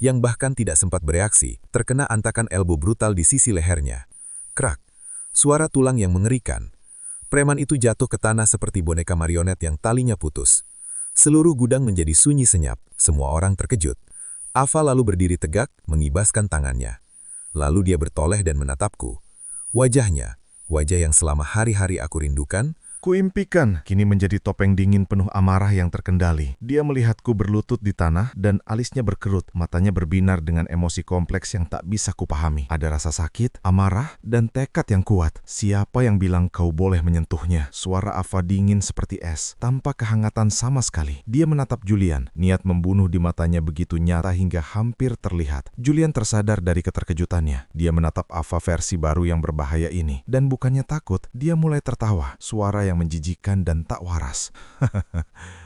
yang bahkan tidak sempat bereaksi, terkena antakan elbow brutal di sisi lehernya. Krak. Suara tulang yang mengerikan. Preman itu jatuh ke tanah seperti boneka marionet yang talinya putus. Seluruh gudang menjadi sunyi senyap. Semua orang terkejut. Ava lalu berdiri tegak, mengibaskan tangannya. Lalu dia bertoleh dan menatapku. Wajahnya, wajah yang selama hari-hari aku rindukan, Kuimpikan kini menjadi topeng dingin penuh amarah yang terkendali. Dia melihatku berlutut di tanah dan alisnya berkerut, matanya berbinar dengan emosi kompleks yang tak bisa kupahami. Ada rasa sakit, amarah, dan tekad yang kuat. Siapa yang bilang kau boleh menyentuhnya? Suara Ava dingin seperti es, tanpa kehangatan sama sekali. Dia menatap Julian, niat membunuh di matanya begitu nyata hingga hampir terlihat. Julian tersadar dari keterkejutannya. Dia menatap Ava versi baru yang berbahaya ini. Dan bukannya takut, dia mulai tertawa. Suara yang menjijikan dan tak waras.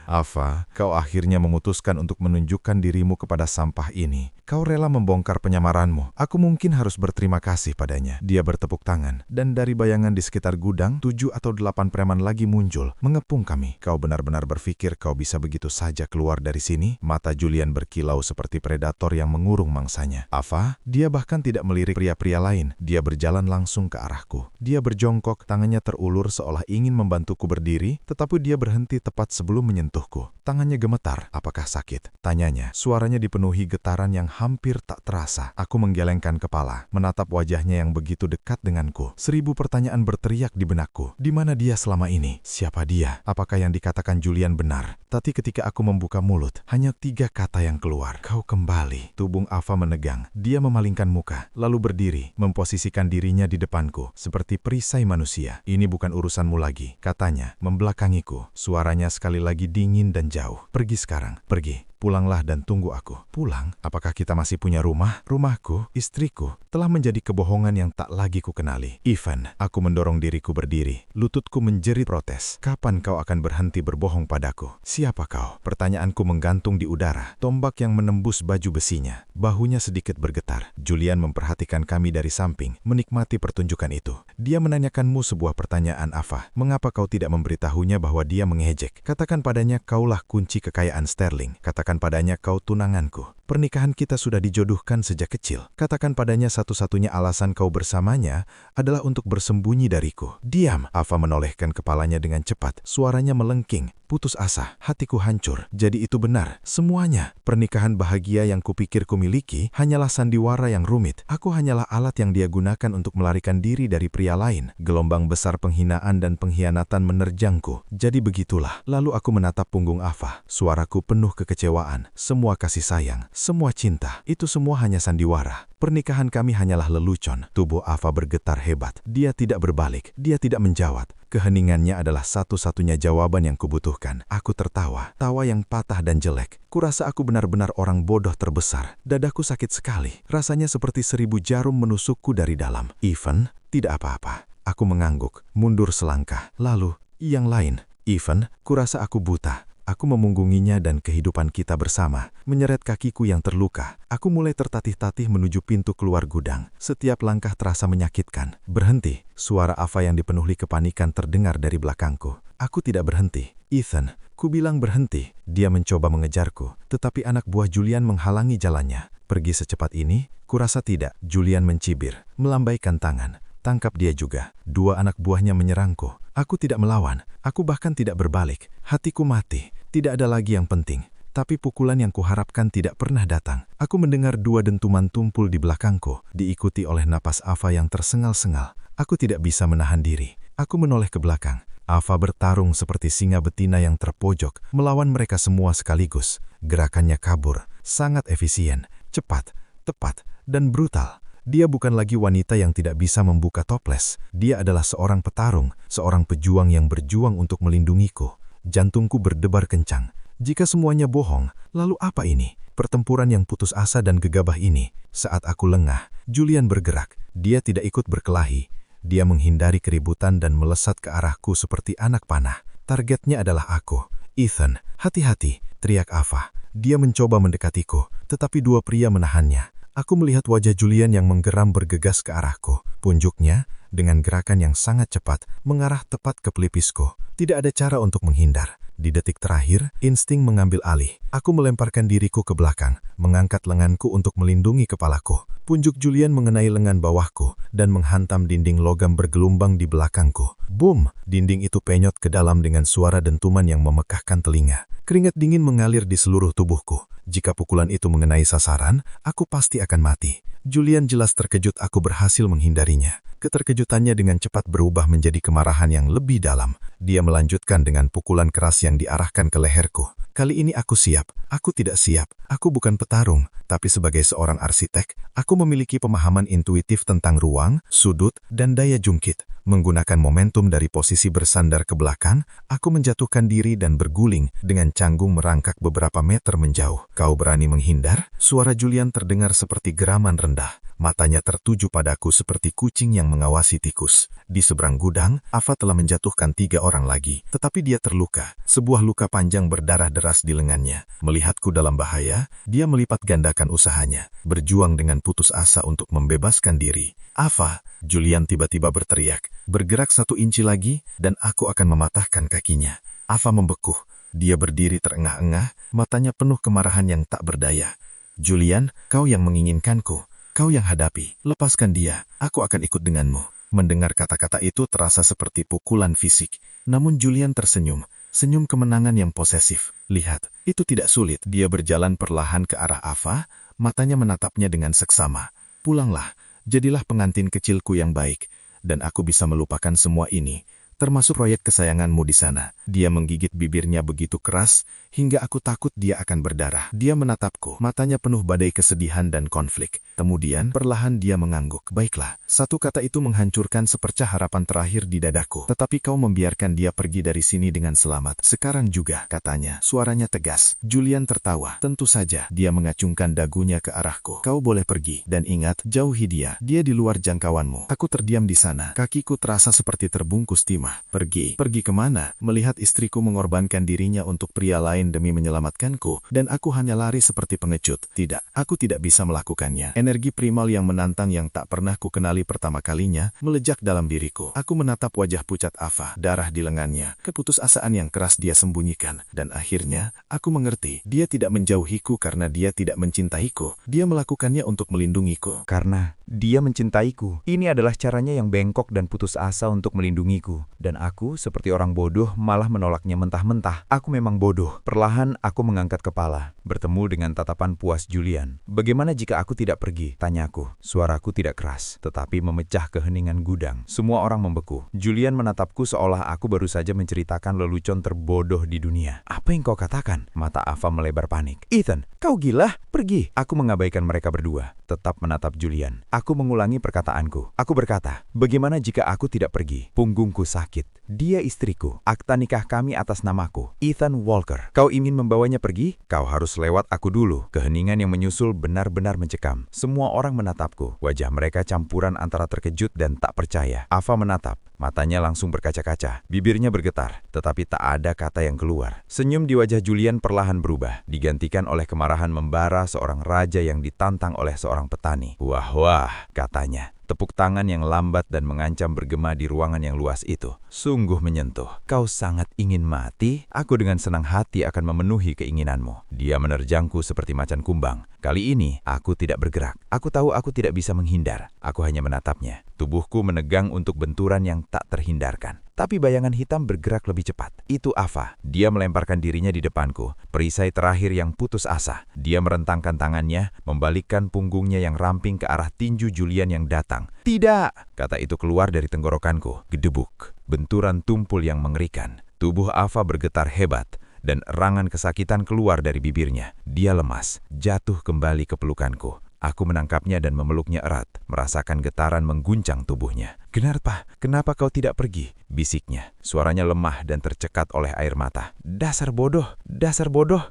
Ava, kau akhirnya memutuskan untuk menunjukkan dirimu kepada sampah ini. Kau rela membongkar penyamaranmu. Aku mungkin harus berterima kasih padanya. Dia bertepuk tangan, dan dari bayangan di sekitar gudang, 7 atau 8 preman lagi muncul, mengepung kami. Kau benar-benar berpikir kau bisa begitu saja keluar dari sini? Mata Julian berkilau seperti predator yang mengurung mangsanya. Ava, dia bahkan tidak melirik pria-pria lain. Dia berjalan langsung ke arahku. Dia berjongkok, tangannya terulur seolah ingin membantuku berdiri, tetapi dia berhenti tepat sebelum menyentuhku. Tangannya gemetar. Apakah sakit? Tanyanya. Suaranya dipenuhi getaran yang hampir tak terasa. Aku menggelengkan kepala, menatap wajahnya yang begitu dekat denganku. 1000 pertanyaan berteriak di benakku. Di mana dia selama ini? Siapa dia? Apakah yang dikatakan Julian benar? Tapi ketika aku membuka mulut, hanya 3 kata yang keluar. Kau kembali. Tubuh Ava menegang. Dia memalingkan muka, lalu berdiri, memposisikan dirinya di depanku, seperti perisai manusia. Ini bukan urusanmu lagi, katanya, membelakangiku. Suaranya sekali lagi dingin dan jauh. Pergi sekarang, pergi. Pulanglah dan tunggu aku. Pulang? Apakah kita masih punya rumah? Rumahku, istriku, telah menjadi kebohongan yang tak lagi kukenali. Ivan, aku mendorong diriku berdiri. Lututku menjerit protes. Kapan kau akan berhenti berbohong padaku? Siapa kau? Pertanyaanku menggantung di udara. Tombak yang menembus baju besinya. Bahunya sedikit bergetar. Julian memperhatikan kami dari samping, menikmati pertunjukan itu. Dia menanyakanmu sebuah pertanyaan, Ava. Mengapa kau tidak memberitahunya bahwa dia mengejek? Katakan padanya kaulah kunci kekayaan Sterling. Katakan padanya kau tunanganku. Pernikahan kita sudah dijodohkan sejak kecil. Katakan padanya satu-satunya alasan kau bersamanya adalah untuk bersembunyi dariku. Diam. Ava menolehkan kepalanya dengan cepat. Suaranya melengking. Putus asa. Hatiku hancur. Jadi itu benar. Semuanya. Pernikahan bahagia yang kupikir kumiliki hanyalah sandiwara yang rumit. Aku hanyalah alat yang dia gunakan untuk melarikan diri dari pria lain. Gelombang besar penghinaan dan pengkhianatan menerjangku. Jadi begitulah. Lalu aku menatap punggung Ava. Suaraku penuh kekecewaan. Semua kasih sayang. Semua cinta, itu semua hanya sandiwara. Pernikahan kami hanyalah lelucon. Tubuh Ava bergetar hebat. Dia tidak berbalik. Dia tidak menjawab. Keheningannya adalah satu-satunya jawaban yang kubutuhkan. Aku tertawa. Tawa yang patah dan jelek. Kurasa aku benar-benar orang bodoh terbesar. Dadaku sakit sekali. Rasanya seperti 1000 jarum menusukku dari dalam. Ivan, tidak apa-apa. Aku mengangguk. Mundur selangkah. Lalu, yang lain. Ivan, kurasa aku buta. Aku memunggunginya dan kehidupan kita bersama, menyeret kakiku yang terluka. Aku mulai tertatih-tatih menuju pintu keluar gudang. Setiap langkah terasa menyakitkan. Berhenti, suara Ava yang dipenuhi kepanikan terdengar dari belakangku. Aku tidak berhenti. Ethan, ku bilang berhenti. Dia mencoba mengejarku, tetapi anak buah Julian menghalangi jalannya. Pergi secepat ini? Kurasa tidak. Julian mencibir, melambaikan tangan. Tangkap dia juga. Dua anak buahnya menyerangku. Aku tidak melawan. Aku bahkan tidak berbalik. Hatiku mati. Tidak ada lagi yang penting. Tapi pukulan yang kuharapkan tidak pernah datang. Aku mendengar dua dentuman tumpul di belakangku, diikuti oleh napas Ava yang tersengal-sengal. Aku tidak bisa menahan diri. Aku menoleh ke belakang. Ava bertarung seperti singa betina yang terpojok, melawan mereka semua sekaligus. Gerakannya kabur, sangat efisien, cepat, tepat, dan brutal. Dia bukan lagi wanita yang tidak bisa membuka toples. Dia adalah seorang petarung, seorang pejuang yang berjuang untuk melindungiku. Jantungku berdebar kencang. Jika semuanya bohong, lalu apa ini? Pertempuran yang putus asa dan gegabah ini. Saat aku lengah, Julian bergerak. Dia tidak ikut berkelahi. Dia menghindari keributan dan melesat ke arahku seperti anak panah. Targetnya adalah aku. Ethan, hati-hati, teriak Ava. Dia mencoba mendekatiku, tetapi dua pria menahannya. Aku melihat wajah Julian yang menggeram bergegas ke arahku. Punjuknya, dengan gerakan yang sangat cepat, mengarah tepat ke pelipisku. Tidak ada cara untuk menghindar. Di detik terakhir, insting mengambil alih. Aku melemparkan diriku ke belakang, mengangkat lenganku untuk melindungi kepalaku. Punjuk Julian mengenai lengan bawahku dan menghantam dinding logam bergelumbang di belakangku. Boom! Dinding itu penyot ke dalam dengan suara dentuman yang memekakkan telinga. Keringat dingin mengalir di seluruh tubuhku. Jika pukulan itu mengenai sasaran, aku pasti akan mati. Julian jelas terkejut aku berhasil menghindarinya. Keterkejutannya dengan cepat berubah menjadi kemarahan yang lebih dalam. Dia melanjutkan dengan pukulan keras yang diarahkan ke leherku. Kali ini aku siap. Aku tidak siap. Aku bukan petarung, tapi sebagai seorang arsitek, aku memiliki pemahaman intuitif tentang ruang, sudut, dan daya jungkit. Menggunakan momentum dari posisi bersandar ke belakang, aku menjatuhkan diri dan berguling dengan canggung merangkak beberapa meter menjauh. Kau berani menghindar? Suara Julian terdengar seperti geraman rendah. Matanya tertuju padaku seperti kucing yang mengawasi tikus. Di seberang gudang, Ava telah menjatuhkan 3 orang lagi. Tetapi dia terluka. Sebuah luka panjang berdarah deras di lengannya. Melihatku dalam bahaya, dia melipat gandakan usahanya. Berjuang dengan putus asa untuk membebaskan diri. Ava, Julian tiba-tiba berteriak. Bergerak 1 inci lagi, dan aku akan mematahkan kakinya. Ava membekuh. Dia berdiri terengah-engah, matanya penuh kemarahan yang tak berdaya. Julian, kau yang menginginkanku. Kau yang hadapi, lepaskan dia, aku akan ikut denganmu. Mendengar kata-kata itu terasa seperti pukulan fisik. Namun Julian tersenyum, senyum kemenangan yang posesif. Lihat, itu tidak sulit. Dia berjalan perlahan ke arah Ava, matanya menatapnya dengan seksama. Pulanglah, jadilah pengantin kecilku yang baik, dan aku bisa melupakan semua ini, termasuk proyek kesayanganmu di sana. Dia menggigit bibirnya begitu keras, hingga aku takut dia akan berdarah. Dia menatapku, matanya penuh badai kesedihan dan konflik. Kemudian, perlahan dia mengangguk. Baiklah, satu kata itu menghancurkan sepercah harapan terakhir di dadaku. Tetapi kau membiarkan dia pergi dari sini dengan selamat. Sekarang juga, katanya. Suaranya tegas. Julian tertawa. Tentu saja, dia mengacungkan dagunya ke arahku. Kau boleh pergi, dan ingat, jauhi dia. Dia di luar jangkauanmu. Aku terdiam di sana. Kakiku terasa seperti terbungkus timah. Pergi. Pergi kemana? Melihat istriku mengorbankan dirinya untuk pria lain demi menyelamatkanku, dan aku hanya lari seperti pengecut. Tidak, aku tidak bisa melakukannya. Energi primal yang menantang yang tak pernah kukenali pertama kalinya, melejak dalam diriku. Aku menatap wajah pucat Ava, darah di lengannya, keputusasaan yang keras dia sembunyikan. Dan akhirnya, aku mengerti, dia tidak menjauhiku karena dia tidak mencintaiku. Dia melakukannya untuk melindungiku. Karena dia mencintaiku. Ini adalah caranya yang bengkok dan putus asa untuk melindungiku. Dan aku, seperti orang bodoh, malah menolaknya mentah-mentah. Aku memang bodoh. Perlahan aku mengangkat kepala, bertemu dengan tatapan puas Julian. Bagaimana jika aku tidak pergi? Tanyaku. Suaraku tidak keras, tetapi memecah keheningan gudang. Semua orang membeku. Julian menatapku seolah aku baru saja menceritakan lelucon terbodoh di dunia. Apa yang kau katakan? Mata Ava melebar panik. Ethan, kau gila? Pergi. Aku mengabaikan mereka berdua, tetap menatap Julian. Aku mengulangi perkataanku. Aku berkata, bagaimana jika aku tidak pergi? Punggungku sakit. sakit. Dia istriku. Akta nikah kami atas namaku, Ethan Walker. Kau ingin membawanya pergi? Kau harus lewat aku dulu. Keheningan yang menyusul benar-benar mencekam. Semua orang menatapku. Wajah mereka campuran antara terkejut dan tak percaya. Ava menatap. Matanya langsung berkaca-kaca. Bibirnya bergetar, tetapi tak ada kata yang keluar. Senyum di wajah Julian perlahan berubah, digantikan oleh kemarahan membara seorang raja yang ditantang oleh seorang petani. Wah, katanya. Tepuk tangan yang lambat dan mengancam bergema di ruangan yang luas itu. Sungguh menyentuh. Kau sangat ingin mati? Aku dengan senang hati akan memenuhi keinginanmu. Dia menerjangku seperti macan kumbang. Kali ini, aku tidak bergerak. Aku tahu aku tidak bisa menghindar. Aku hanya menatapnya. Tubuhku menegang untuk benturan yang tak terhindarkan. Tapi bayangan hitam bergerak lebih cepat. Itu Ava. Dia melemparkan dirinya di depanku. Perisai terakhir yang putus asa. Dia merentangkan tangannya, membalikkan punggungnya yang ramping ke arah tinju Julian yang datang. Tidak! Kata itu keluar dari tenggorokanku. Gedebuk. Benturan tumpul yang mengerikan. Tubuh Ava bergetar hebat, dan erangan kesakitan keluar dari bibirnya. Dia lemas, jatuh kembali ke pelukanku. Aku menangkapnya dan memeluknya erat, merasakan getaran mengguncang tubuhnya. Kenapa kau tidak pergi? Bisiknya. Suaranya lemah dan tercekat oleh air mata. Dasar bodoh!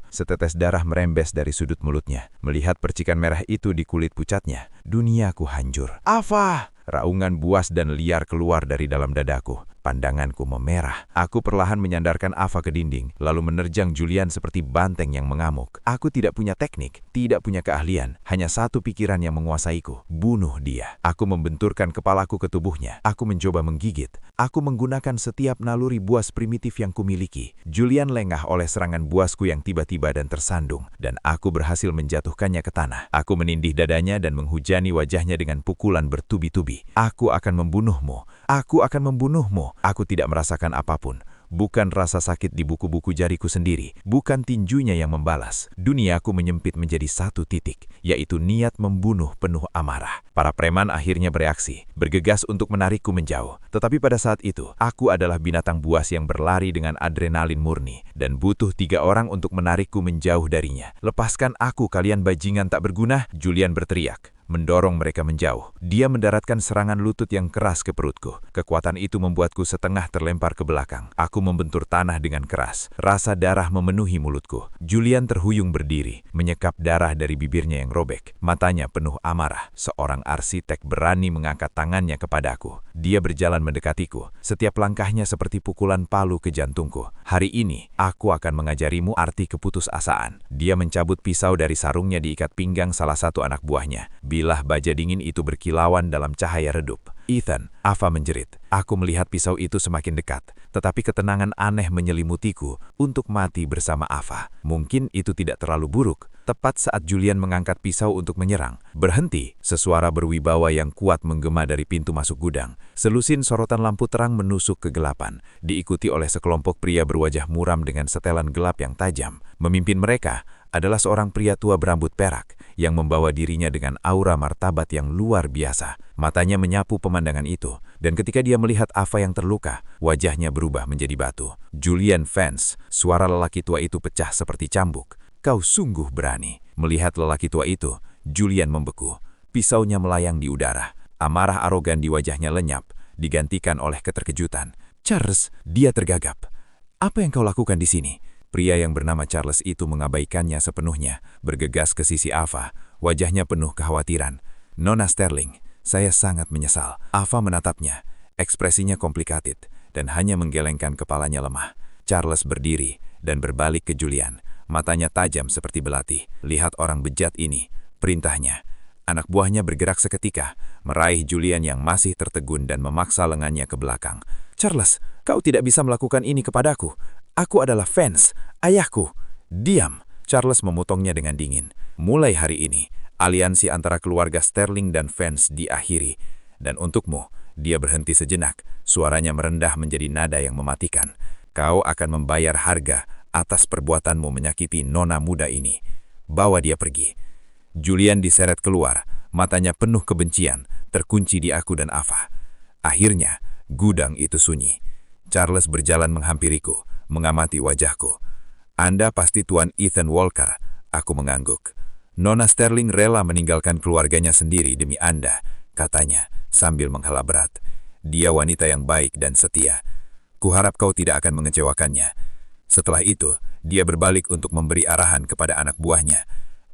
Setetes darah merembes dari sudut mulutnya. Melihat percikan merah itu di kulit pucatnya, duniaku hancur. Ava! Raungan buas dan liar keluar dari dalam dadaku. Pandanganku memerah. Aku perlahan menyandarkan Ava ke dinding, lalu menerjang Julian seperti banteng yang mengamuk. Aku tidak punya teknik, tidak punya keahlian, hanya satu pikiran yang menguasaiku. Bunuh dia. Aku membenturkan kepalaku ke tubuhnya. Aku mencoba menggigit. Aku menggunakan setiap naluri buas primitif yang kumiliki. Julian lengah oleh serangan buasku yang tiba-tiba dan tersandung, dan aku berhasil menjatuhkannya ke tanah. Aku menindih dadanya dan menghujani wajahnya dengan pukulan bertubi-tubi. Aku akan membunuhmu. Aku akan membunuhmu. Aku tidak merasakan apapun. Bukan rasa sakit di buku-buku jariku sendiri, bukan tinjunya yang membalas. Duniaku menyempit menjadi satu titik, yaitu niat membunuh penuh amarah. Para preman akhirnya bereaksi, bergegas untuk menarikku menjauh. Tetapi pada saat itu, aku adalah binatang buas yang berlari dengan adrenalin murni, dan butuh 3 orang untuk menarikku menjauh darinya. Lepaskan aku, kalian bajingan tak berguna, Julian berteriak, mendorong mereka menjauh. Dia mendaratkan serangan lutut yang keras ke perutku. Kekuatan itu membuatku setengah terlempar ke belakang. Aku membentur tanah dengan keras. Rasa darah memenuhi mulutku. Julian terhuyung berdiri, menyekap darah dari bibirnya yang robek. Matanya penuh amarah. Seorang arsitek berani mengangkat tangannya kepadaku. Dia berjalan mendekatiku. Setiap langkahnya seperti pukulan palu ke jantungku. Hari ini, aku akan mengajarimu arti keputusasaan. Dia mencabut pisau dari sarungnya di ikat pinggang salah satu anak buahnya. Bilah baja dingin itu berkilauan dalam cahaya redup. Ethan, Ava menjerit. Aku melihat pisau itu semakin dekat, tetapi ketenangan aneh menyelimutiku untuk mati bersama Ava. Mungkin itu tidak terlalu buruk. Tepat saat Julian mengangkat pisau untuk menyerang. Berhenti, sesuara berwibawa yang kuat menggema dari pintu masuk gudang. Selusin sorotan lampu terang menusuk kegelapan, diikuti oleh sekelompok pria berwajah muram dengan setelan gelap yang tajam. Memimpin mereka adalah seorang pria tua berambut perak yang membawa dirinya dengan aura martabat yang luar biasa. Matanya menyapu pemandangan itu, dan ketika dia melihat Ava yang terluka, wajahnya berubah menjadi batu. Julian Vance, suara lelaki tua itu pecah seperti cambuk. Kau sungguh berani. Melihat lelaki tua itu, Julian membeku. Pisaunya melayang di udara. Amarah arogan di wajahnya lenyap, digantikan oleh keterkejutan. Charles, dia tergagap. Apa yang kau lakukan di sini? Pria yang bernama Charles itu mengabaikannya sepenuhnya, bergegas ke sisi Ava, wajahnya penuh kekhawatiran. Nona Sterling, saya sangat menyesal. Ava menatapnya, ekspresinya komplikated, dan hanya menggelengkan kepalanya lemah. Charles berdiri dan berbalik ke Julian, matanya tajam seperti belati. Lihat orang bejat ini, perintahnya. Anak buahnya bergerak seketika, meraih Julian yang masih tertegun dan memaksa lengannya ke belakang. Charles, kau tidak bisa melakukan ini kepadaku. Aku adalah Vance, ayahku. Diam. Charles memotongnya dengan dingin. Mulai hari ini, aliansi antara keluarga Sterling dan Vance diakhiri. Dan untukmu, dia berhenti sejenak. Suaranya merendah menjadi nada yang mematikan. Kau akan membayar harga atas perbuatanmu menyakiti nona muda ini. Bawa dia pergi. Julian diseret keluar, matanya penuh kebencian, terkunci di aku dan Ava. Akhirnya, gudang itu sunyi. Charles berjalan menghampiriku, mengamati wajahku. Anda pasti Tuan Ethan Walker, aku mengangguk. Nona Sterling rela meninggalkan keluarganya sendiri demi Anda, katanya, sambil menghela berat. Dia wanita yang baik dan setia. Kuharap kau tidak akan mengecewakannya. Setelah itu, dia berbalik untuk memberi arahan kepada anak buahnya.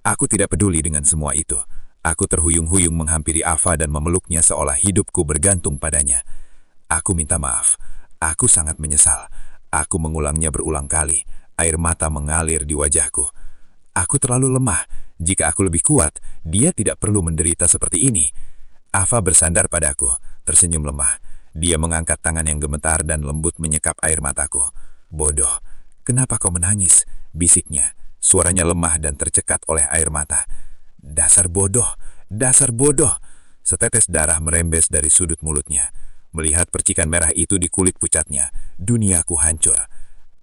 Aku tidak peduli dengan semua itu. Aku terhuyung-huyung menghampiri Ava dan memeluknya seolah hidupku bergantung padanya. Aku minta maaf. Aku sangat menyesal. Aku mengulangnya berulang kali. Air mata mengalir di wajahku. Aku terlalu lemah. Jika aku lebih kuat, dia tidak perlu menderita seperti ini. Ava bersandar padaku, tersenyum lemah. Dia mengangkat tangan yang gemetar dan lembut menyekap air mataku. Bodoh, kenapa kau menangis? Bisiknya. Suaranya lemah dan tercekat oleh air mata. Dasar bodoh, dasar bodoh. Setetes darah merembes dari sudut mulutnya. Melihat percikan merah itu di kulit pucatnya, duniaku hancur.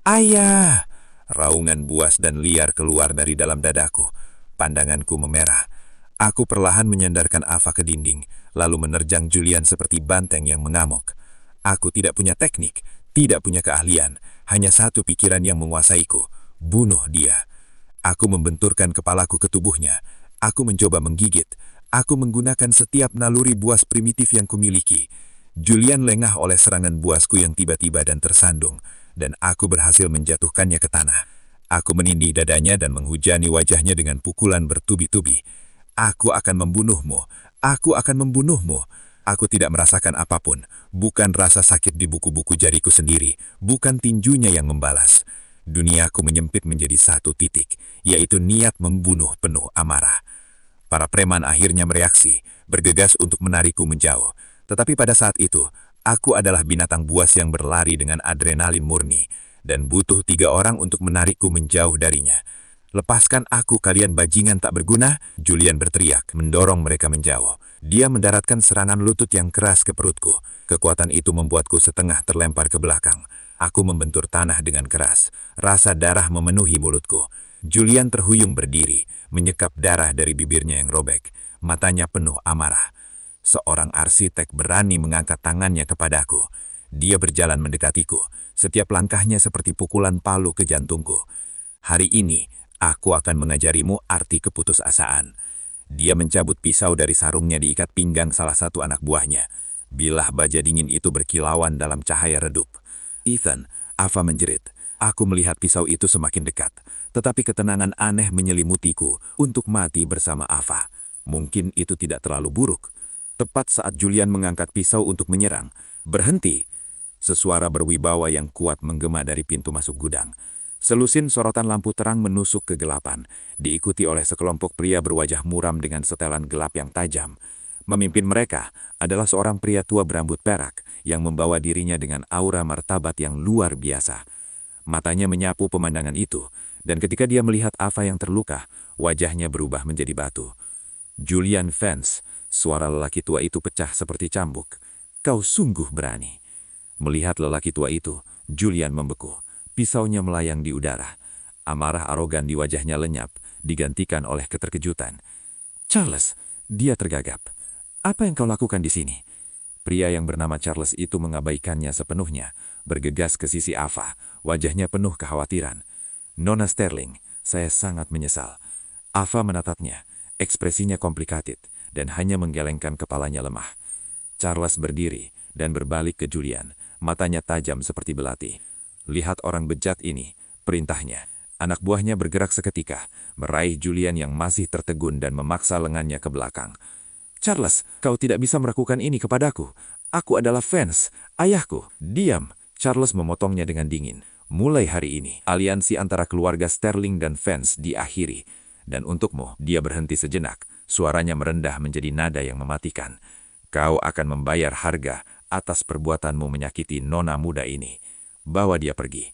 Ayah! Raungan buas dan liar keluar dari dalam dadaku. Pandanganku memerah. Aku perlahan menyandarkan Ava ke dinding, lalu menerjang Julian seperti banteng yang mengamuk. Aku tidak punya teknik, tidak punya keahlian, hanya satu pikiran yang menguasaiku, bunuh dia. Aku membenturkan kepalaku ke tubuhnya. Aku mencoba menggigit. Aku menggunakan setiap naluri buas primitif yang kumiliki. Julian lengah oleh serangan buasku yang tiba-tiba dan tersandung, dan aku berhasil menjatuhkannya ke tanah. Aku menindih dadanya dan menghujani wajahnya dengan pukulan bertubi-tubi. Aku akan membunuhmu. Aku akan membunuhmu. Aku tidak merasakan apapun. Bukan rasa sakit di buku-buku jariku sendiri. Bukan tinjunya yang membalas. Duniaku menyempit menjadi satu titik, yaitu niat membunuh penuh amarah. Para preman akhirnya mereaksi, bergegas untuk menarikku menjauh. Tetapi pada saat itu, aku adalah binatang buas yang berlari dengan adrenalin murni, dan butuh 3 orang untuk menarikku menjauh darinya. Lepaskan aku, kalian bajingan tak berguna, Julian berteriak, mendorong mereka menjauh. Dia mendaratkan serangan lutut yang keras ke perutku. Kekuatan itu membuatku setengah terlempar ke belakang. Aku membentur tanah dengan keras. Rasa darah memenuhi mulutku. Julian terhuyung berdiri, menyekap darah dari bibirnya yang robek. Matanya penuh amarah. Seorang arsitek berani mengangkat tangannya kepadaku. Dia berjalan mendekatiku. Setiap langkahnya seperti pukulan palu ke jantungku. Hari ini, aku akan mengajarimu arti keputusasaan. Dia mencabut pisau dari sarungnya diikat pinggang salah satu anak buahnya. Bilah baja dingin itu berkilauan dalam cahaya redup. Ethan, Ava menjerit. Aku melihat pisau itu semakin dekat. Tetapi ketenangan aneh menyelimutiku untuk mati bersama Ava. Mungkin itu tidak terlalu buruk. Tepat saat Julian mengangkat pisau untuk menyerang. Berhenti! Sesuara berwibawa yang kuat menggema dari pintu masuk gudang. Selusin sorotan lampu terang menusuk kegelapan, diikuti oleh sekelompok pria berwajah muram dengan setelan gelap yang tajam. Memimpin mereka adalah seorang pria tua berambut perak yang membawa dirinya dengan aura martabat yang luar biasa. Matanya menyapu pemandangan itu, dan ketika dia melihat Ava yang terluka, wajahnya berubah menjadi batu. Julian Vance, suara lelaki tua itu pecah seperti cambuk. Kau sungguh berani. Melihat lelaki tua itu, Julian membeku. Pisaunya melayang di udara. Amarah arogan di wajahnya lenyap, digantikan oleh keterkejutan. Charles, dia tergagap. Apa yang kau lakukan di sini? Pria yang bernama Charles itu mengabaikannya sepenuhnya, bergegas ke sisi Ava, wajahnya penuh kekhawatiran. Nona Sterling, saya sangat menyesal. Ava menatapnya, ekspresinya komplikated, dan hanya menggelengkan kepalanya lemah. Charles berdiri dan berbalik ke Julian, matanya tajam seperti belati. Lihat orang bejat ini, perintahnya. Anak buahnya bergerak seketika, meraih Julian yang masih tertegun dan memaksa lengannya ke belakang. Charles, kau tidak bisa melakukan ini kepadaku. Aku adalah Vance, ayahku. Diam. Charles memotongnya dengan dingin. Mulai hari ini, aliansi antara keluarga Sterling dan Vance diakhiri. Dan untukmu, dia berhenti sejenak. Suaranya merendah menjadi nada yang mematikan. Kau akan membayar harga atas perbuatanmu menyakiti nona muda ini. Bawa dia pergi.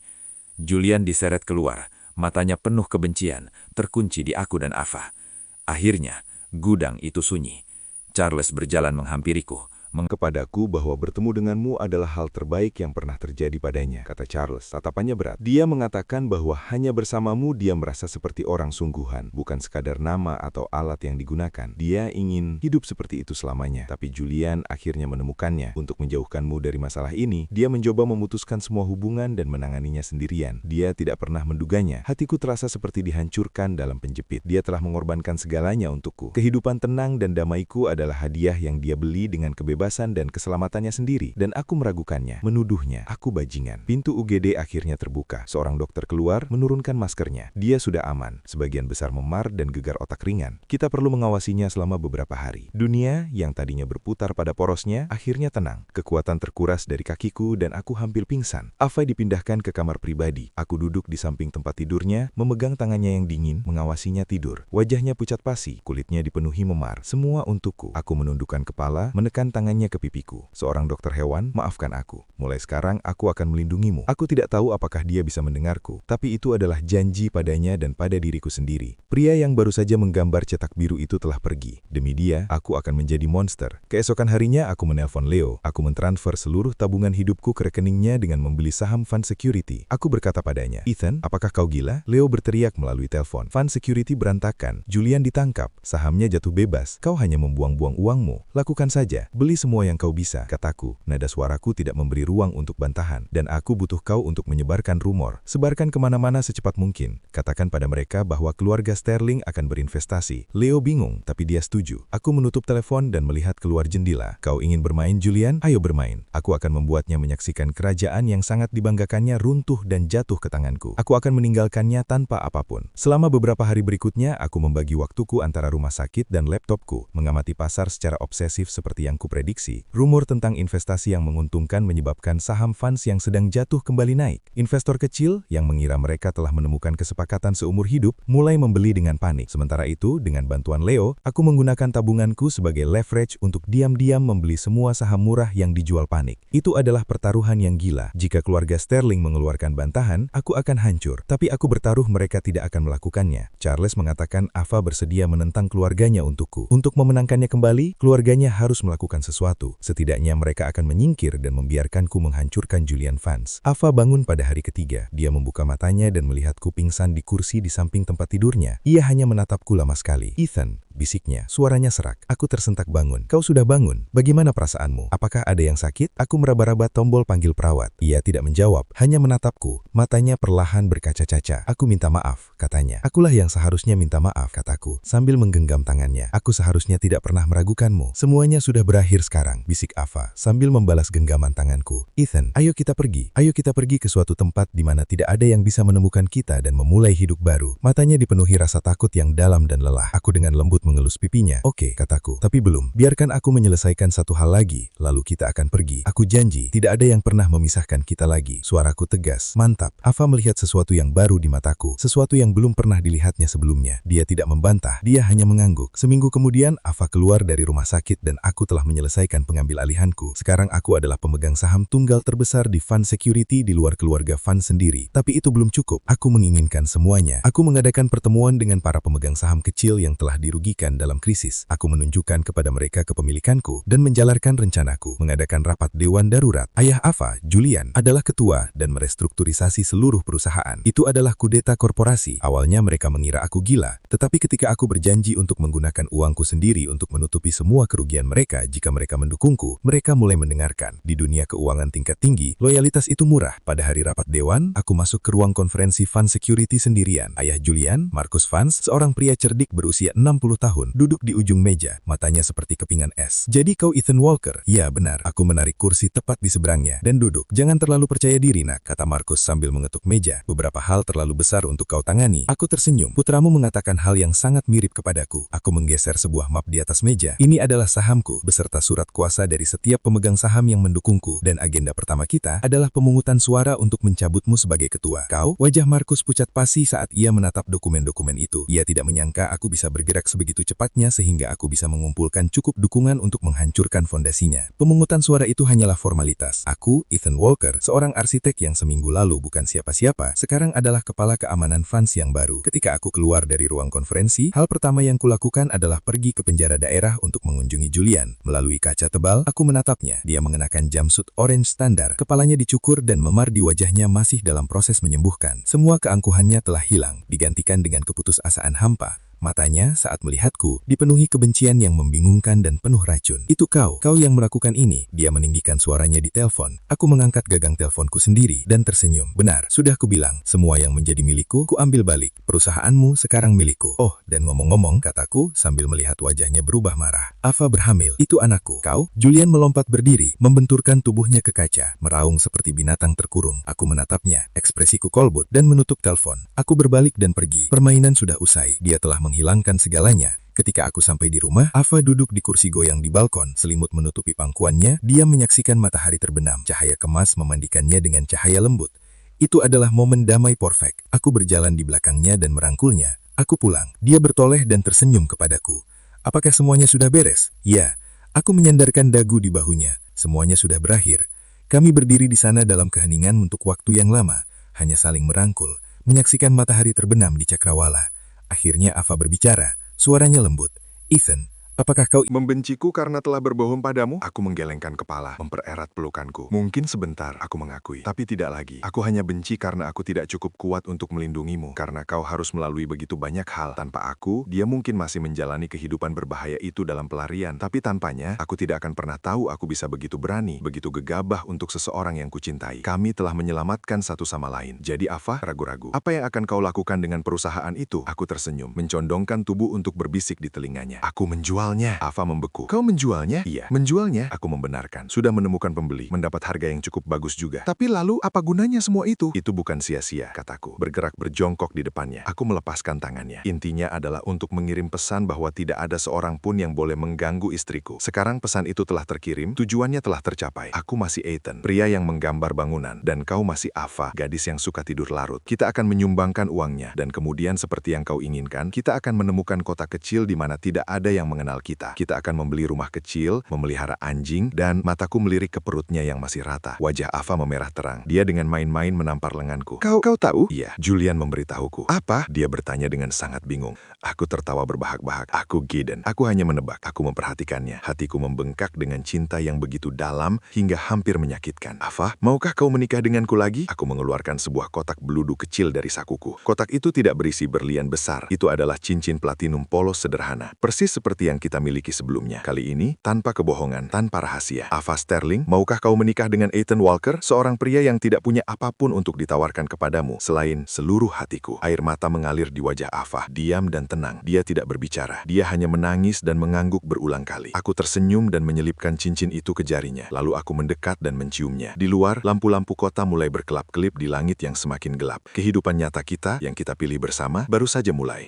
Julian diseret keluar, matanya penuh kebencian, terkunci di aku dan Ava. Akhirnya, gudang itu sunyi. Charles berjalan menghampiriku. Kepadaku bahwa bertemu denganmu adalah hal terbaik yang pernah terjadi padanya, kata Charles. Tatapannya berat. Dia mengatakan bahwa hanya bersamamu dia merasa seperti orang sungguhan, bukan sekadar nama atau alat yang digunakan. Dia ingin hidup seperti itu selamanya. Tapi Julian akhirnya menemukannya. Untuk menjauhkanmu dari masalah ini, dia mencoba memutuskan semua hubungan dan menanganinya sendirian. Dia tidak pernah menduganya. Hatiku terasa seperti dihancurkan dalam penjepit. Dia telah mengorbankan segalanya untukku. Kehidupan tenang dan damaiku adalah hadiah yang dia beli dengan kebebasan kebebasan dan keselamatannya sendiri, dan aku meragukannya, menuduhnya, aku bajingan. Pintu UGD akhirnya terbuka. Seorang dokter keluar, menurunkan maskernya. Dia sudah aman, sebagian besar memar dan gegar otak ringan. Kita perlu mengawasinya selama beberapa hari. Dunia, yang tadinya berputar pada porosnya, akhirnya tenang. Kekuatan terkuras dari kakiku dan aku hampir pingsan. Afai dipindahkan ke kamar pribadi. Aku duduk di samping tempat tidurnya, memegang tangannya yang dingin, mengawasinya tidur. Wajahnya pucat pasi, kulitnya dipenuhi memar. Semua untukku. Aku menundukkan kepala, menekan tangannya ke pipiku. Seorang dokter hewan, maafkan aku. Mulai sekarang, aku akan melindungimu. Aku tidak tahu apakah dia bisa mendengarku, tapi itu adalah janji padanya dan pada diriku sendiri. Pria yang baru saja menggambar cetak biru itu telah pergi. Demi dia, aku akan menjadi monster. Keesokan harinya, aku menelpon Leo. Aku mentransfer seluruh tabungan hidupku ke rekeningnya dengan membeli saham Fund Security. Aku berkata padanya, "Ethan, apakah kau gila?" Leo berteriak melalui telepon. "Fund Security berantakan. Julian ditangkap. Sahamnya jatuh bebas. Kau hanya membuang-buang uangmu. Lakukan saja. Beli semua yang kau bisa," kataku. Nada suaraku tidak memberi ruang untuk bantahan. "Dan aku butuh kau untuk menyebarkan rumor. Sebarkan kemana-mana secepat mungkin. Katakan pada mereka bahwa keluarga Sterling akan berinvestasi." Leo bingung, tapi dia setuju. Aku menutup telepon dan melihat keluar jendela. "Kau ingin bermain, Julian? Ayo bermain. Aku akan membuatnya menyaksikan kerajaan yang sangat dibanggakannya runtuh dan jatuh ke tanganku. Aku akan meninggalkannya tanpa apapun." Selama beberapa hari berikutnya, aku membagi waktuku antara rumah sakit dan laptopku, mengamati pasar secara obsesif seperti yang kuprediksi. Rumor tentang investasi yang menguntungkan menyebabkan saham funds yang sedang jatuh kembali naik. Investor kecil yang mengira mereka telah menemukan kesepakatan seumur hidup mulai membeli dengan panik. Sementara itu, dengan bantuan Leo, aku menggunakan tabunganku sebagai leverage untuk diam-diam membeli semua saham murah yang dijual panik. Itu adalah pertaruhan yang gila. Jika keluarga Sterling mengeluarkan bantahan, aku akan hancur. Tapi aku bertaruh mereka tidak akan melakukannya. Charles mengatakan Ava bersedia menentang keluarganya untukku. Untuk memenangkannya kembali, keluarganya harus melakukan sesuatu. Setidaknya mereka akan menyingkir dan membiarkanku menghancurkan Julian Vance. Ava bangun pada hari ketiga. Dia membuka matanya dan melihatku pingsan di kursi di samping tempat tidurnya. Ia hanya menatapku lama sekali. "Ethan," bisiknya, suaranya serak. Aku tersentak bangun. "Kau sudah bangun? Bagaimana perasaanmu? Apakah ada yang sakit?" Aku meraba-raba tombol panggil perawat. Ia tidak menjawab, hanya menatapku. Matanya perlahan berkaca-kaca. "Aku minta maaf," katanya. "Akulah yang seharusnya minta maaf," kataku, sambil menggenggam tangannya. "Aku seharusnya tidak pernah meragukanmu. Semuanya sudah berakhir sekarang," bisik Ava, sambil membalas genggaman tanganku. "Ethan, ayo kita pergi. Ayo kita pergi ke suatu tempat di mana tidak ada yang bisa menemukan kita dan memulai hidup baru." Matanya dipenuhi rasa takut yang dalam dan lelah. Aku dengan lembut mengelus pipinya. "Oke," kataku. "Tapi belum. Biarkan aku menyelesaikan satu hal lagi, lalu kita akan pergi. Aku janji, tidak ada yang pernah memisahkan kita lagi." Suaraku tegas. "Mantap." Ava melihat sesuatu yang baru di mataku, sesuatu yang belum pernah dilihatnya sebelumnya. Dia tidak membantah, dia hanya mengangguk. Seminggu kemudian, Ava keluar dari rumah sakit dan aku telah menyelesaikan pengambil alihanku. Sekarang aku adalah pemegang saham tunggal terbesar di Fund Security di luar keluarga Fund sendiri. Tapi itu belum cukup. Aku menginginkan semuanya. Aku mengadakan pertemuan dengan para pemegang saham kecil yang telah dirugikan dalam krisis. Aku menunjukkan kepada mereka kepemilikanku dan menjalarkan rencanaku. Mengadakan rapat dewan darurat. Ayah Ava, Julian, adalah ketua dan merestrukturisasi seluruh perusahaan. Itu adalah kudeta korporasi. Awalnya mereka mengira aku gila, tetapi ketika aku berjanji untuk menggunakan uangku sendiri untuk menutupi semua kerugian mereka jika mereka mendukungku, mereka mulai mendengarkan. Di dunia keuangan tingkat tinggi, loyalitas itu murah. Pada hari rapat dewan, aku masuk ke ruang konferensi Fund Security sendirian. Ayah Julian, Marcus Vance, seorang pria cerdik berusia 60 tahun, duduk di ujung meja, matanya seperti kepingan es. "Jadi kau Ethan Walker?" "Ya, benar." Aku menarik kursi tepat di seberangnya dan duduk. "Jangan terlalu percaya diri, nak," kata Marcus sambil mengetuk meja. "Beberapa hal terlalu besar untuk kau tangani." Aku tersenyum. "Putramu mengatakan hal yang sangat mirip kepadaku." Aku menggeser sebuah map di atas meja. "Ini adalah sahamku, beserta surat kuasa dari setiap pemegang saham yang mendukungku. Dan agenda pertama kita adalah pemungutan suara untuk mencabutmu sebagai ketua." "Kau?" Wajah Marcus pucat pasi saat ia menatap dokumen-dokumen itu. Ia tidak menyangka aku bisa bergerak sebegitu cepatnya sehingga aku bisa mengumpulkan cukup dukungan untuk menghancurkan fondasinya. Pemungutan suara itu hanyalah formalitas. Aku, Ethan Walker, seorang arsitek yang seminggu lalu bukan siapa-siapa, sekarang adalah kepala keamanan Vance yang baru. Ketika aku keluar dari ruang konferensi, hal pertama yang kulakukan adalah pergi ke penjara daerah untuk mengunjungi Julian. Melalui kaca tebal, aku menatapnya. Dia mengenakan jumpsuit orange standar, kepalanya dicukur dan memar di wajahnya masih dalam proses menyembuhkan. Semua keangkuhannya telah hilang, digantikan dengan keputusasaan hampa. Matanya saat melihatku dipenuhi kebencian yang membingungkan dan penuh racun. Itu kau yang melakukan ini. Dia meninggikan suaranya di telepon. Aku mengangkat gagang teleponku sendiri dan tersenyum. Benar, sudah kubilang, semua yang menjadi milikku, ku ambil balik. Perusahaanmu sekarang milikku. Oh, dan ngomong-ngomong, kataku sambil melihat wajahnya berubah marah. Ava berhamil, itu anakku. Kau? Julian melompat berdiri, membenturkan tubuhnya ke kaca, meraung seperti binatang terkurung. Aku menatapnya, ekspresiku kolbut, dan menutup telepon. Aku berbalik dan pergi. Permainan sudah usai. Dia telah menghilangkan segalanya. Ketika aku sampai di rumah, Ava duduk di kursi goyang di balkon, selimut menutupi pangkuannya. Dia menyaksikan matahari terbenam, cahaya kemas memandikannya dengan cahaya lembut. Itu adalah momen damai perfect. Aku berjalan di belakangnya dan merangkulnya. Aku pulang. Dia bertoleh dan tersenyum kepadaku. Apakah semuanya sudah beres? Ya. Aku menyandarkan dagu di bahunya. Semuanya sudah berakhir. Kami berdiri di sana dalam keheningan untuk waktu yang lama, hanya saling merangkul, menyaksikan matahari terbenam di cakrawala. Akhirnya Ava berbicara, suaranya lembut. Ethan, apakah kau Membenciku karena telah berbohong padamu? Aku menggelengkan kepala, mempererat pelukanku. Mungkin sebentar, aku mengakui. Tapi tidak lagi. Aku hanya benci karena aku tidak cukup kuat untuk melindungimu. Karena kau harus melalui begitu banyak hal. Tanpa aku, dia mungkin masih menjalani kehidupan berbahaya itu dalam pelarian. Tapi tanpanya, aku tidak akan pernah tahu aku bisa begitu berani, begitu gegabah untuk seseorang yang kucintai. Kami telah menyelamatkan satu sama lain. Jadi Ava ragu-ragu. Apa yang akan kau lakukan dengan perusahaan itu? Aku tersenyum, mencondongkan tubuh untuk berbisik di telinganya. Aku menjualnya. Ava membeku. Kau menjualnya? Iya, menjualnya. Aku membenarkan. Sudah menemukan pembeli, mendapat harga yang cukup bagus juga. Tapi lalu, apa gunanya semua itu? Itu bukan sia-sia, kataku. Bergerak berjongkok di depannya. Aku melepaskan tangannya. Intinya adalah untuk mengirim pesan bahwa tidak ada seorang pun yang boleh mengganggu istriku. Sekarang pesan itu telah terkirim, tujuannya telah tercapai. Aku masih Ethan, pria yang menggambar bangunan, dan kau masih Ava, gadis yang suka tidur larut. Kita akan menyumbangkan uangnya, dan kemudian seperti yang kau inginkan, kita akan menemukan kota kecil di mana tidak ada yang mengenal kita. Kita akan membeli rumah kecil, memelihara anjing, dan mataku melirik ke perutnya yang masih rata. Wajah Ava memerah terang. Dia dengan main-main menampar lenganku. Kau tahu? Iya, Julian memberitahuku. Apa? Dia bertanya dengan sangat bingung. Aku tertawa berbahak-bahak. Aku Gideon. Aku hanya menebak. Aku memperhatikannya. Hatiku membengkak dengan cinta yang begitu dalam hingga hampir menyakitkan. Ava, maukah kau menikah denganku lagi? Aku mengeluarkan sebuah kotak beludu kecil dari sakuku. Kotak itu tidak berisi berlian besar. Itu adalah cincin platinum polos sederhana. Persis seperti yang kita miliki sebelumnya. Kali ini, tanpa kebohongan, tanpa rahasia. Ava Sterling, maukah kau menikah dengan Ethan Walker? Seorang pria yang tidak punya apapun untuk ditawarkan kepadamu, selain seluruh hatiku. Air mata mengalir di wajah Ava. Diam dan tenang. Dia tidak berbicara. Dia hanya menangis dan mengangguk berulang kali. Aku tersenyum dan menyelipkan cincin itu ke jarinya. Lalu aku mendekat dan menciumnya. Di luar, lampu-lampu kota mulai berkelap-kelip di langit yang semakin gelap. Kehidupan nyata kita, yang kita pilih bersama, baru saja mulai.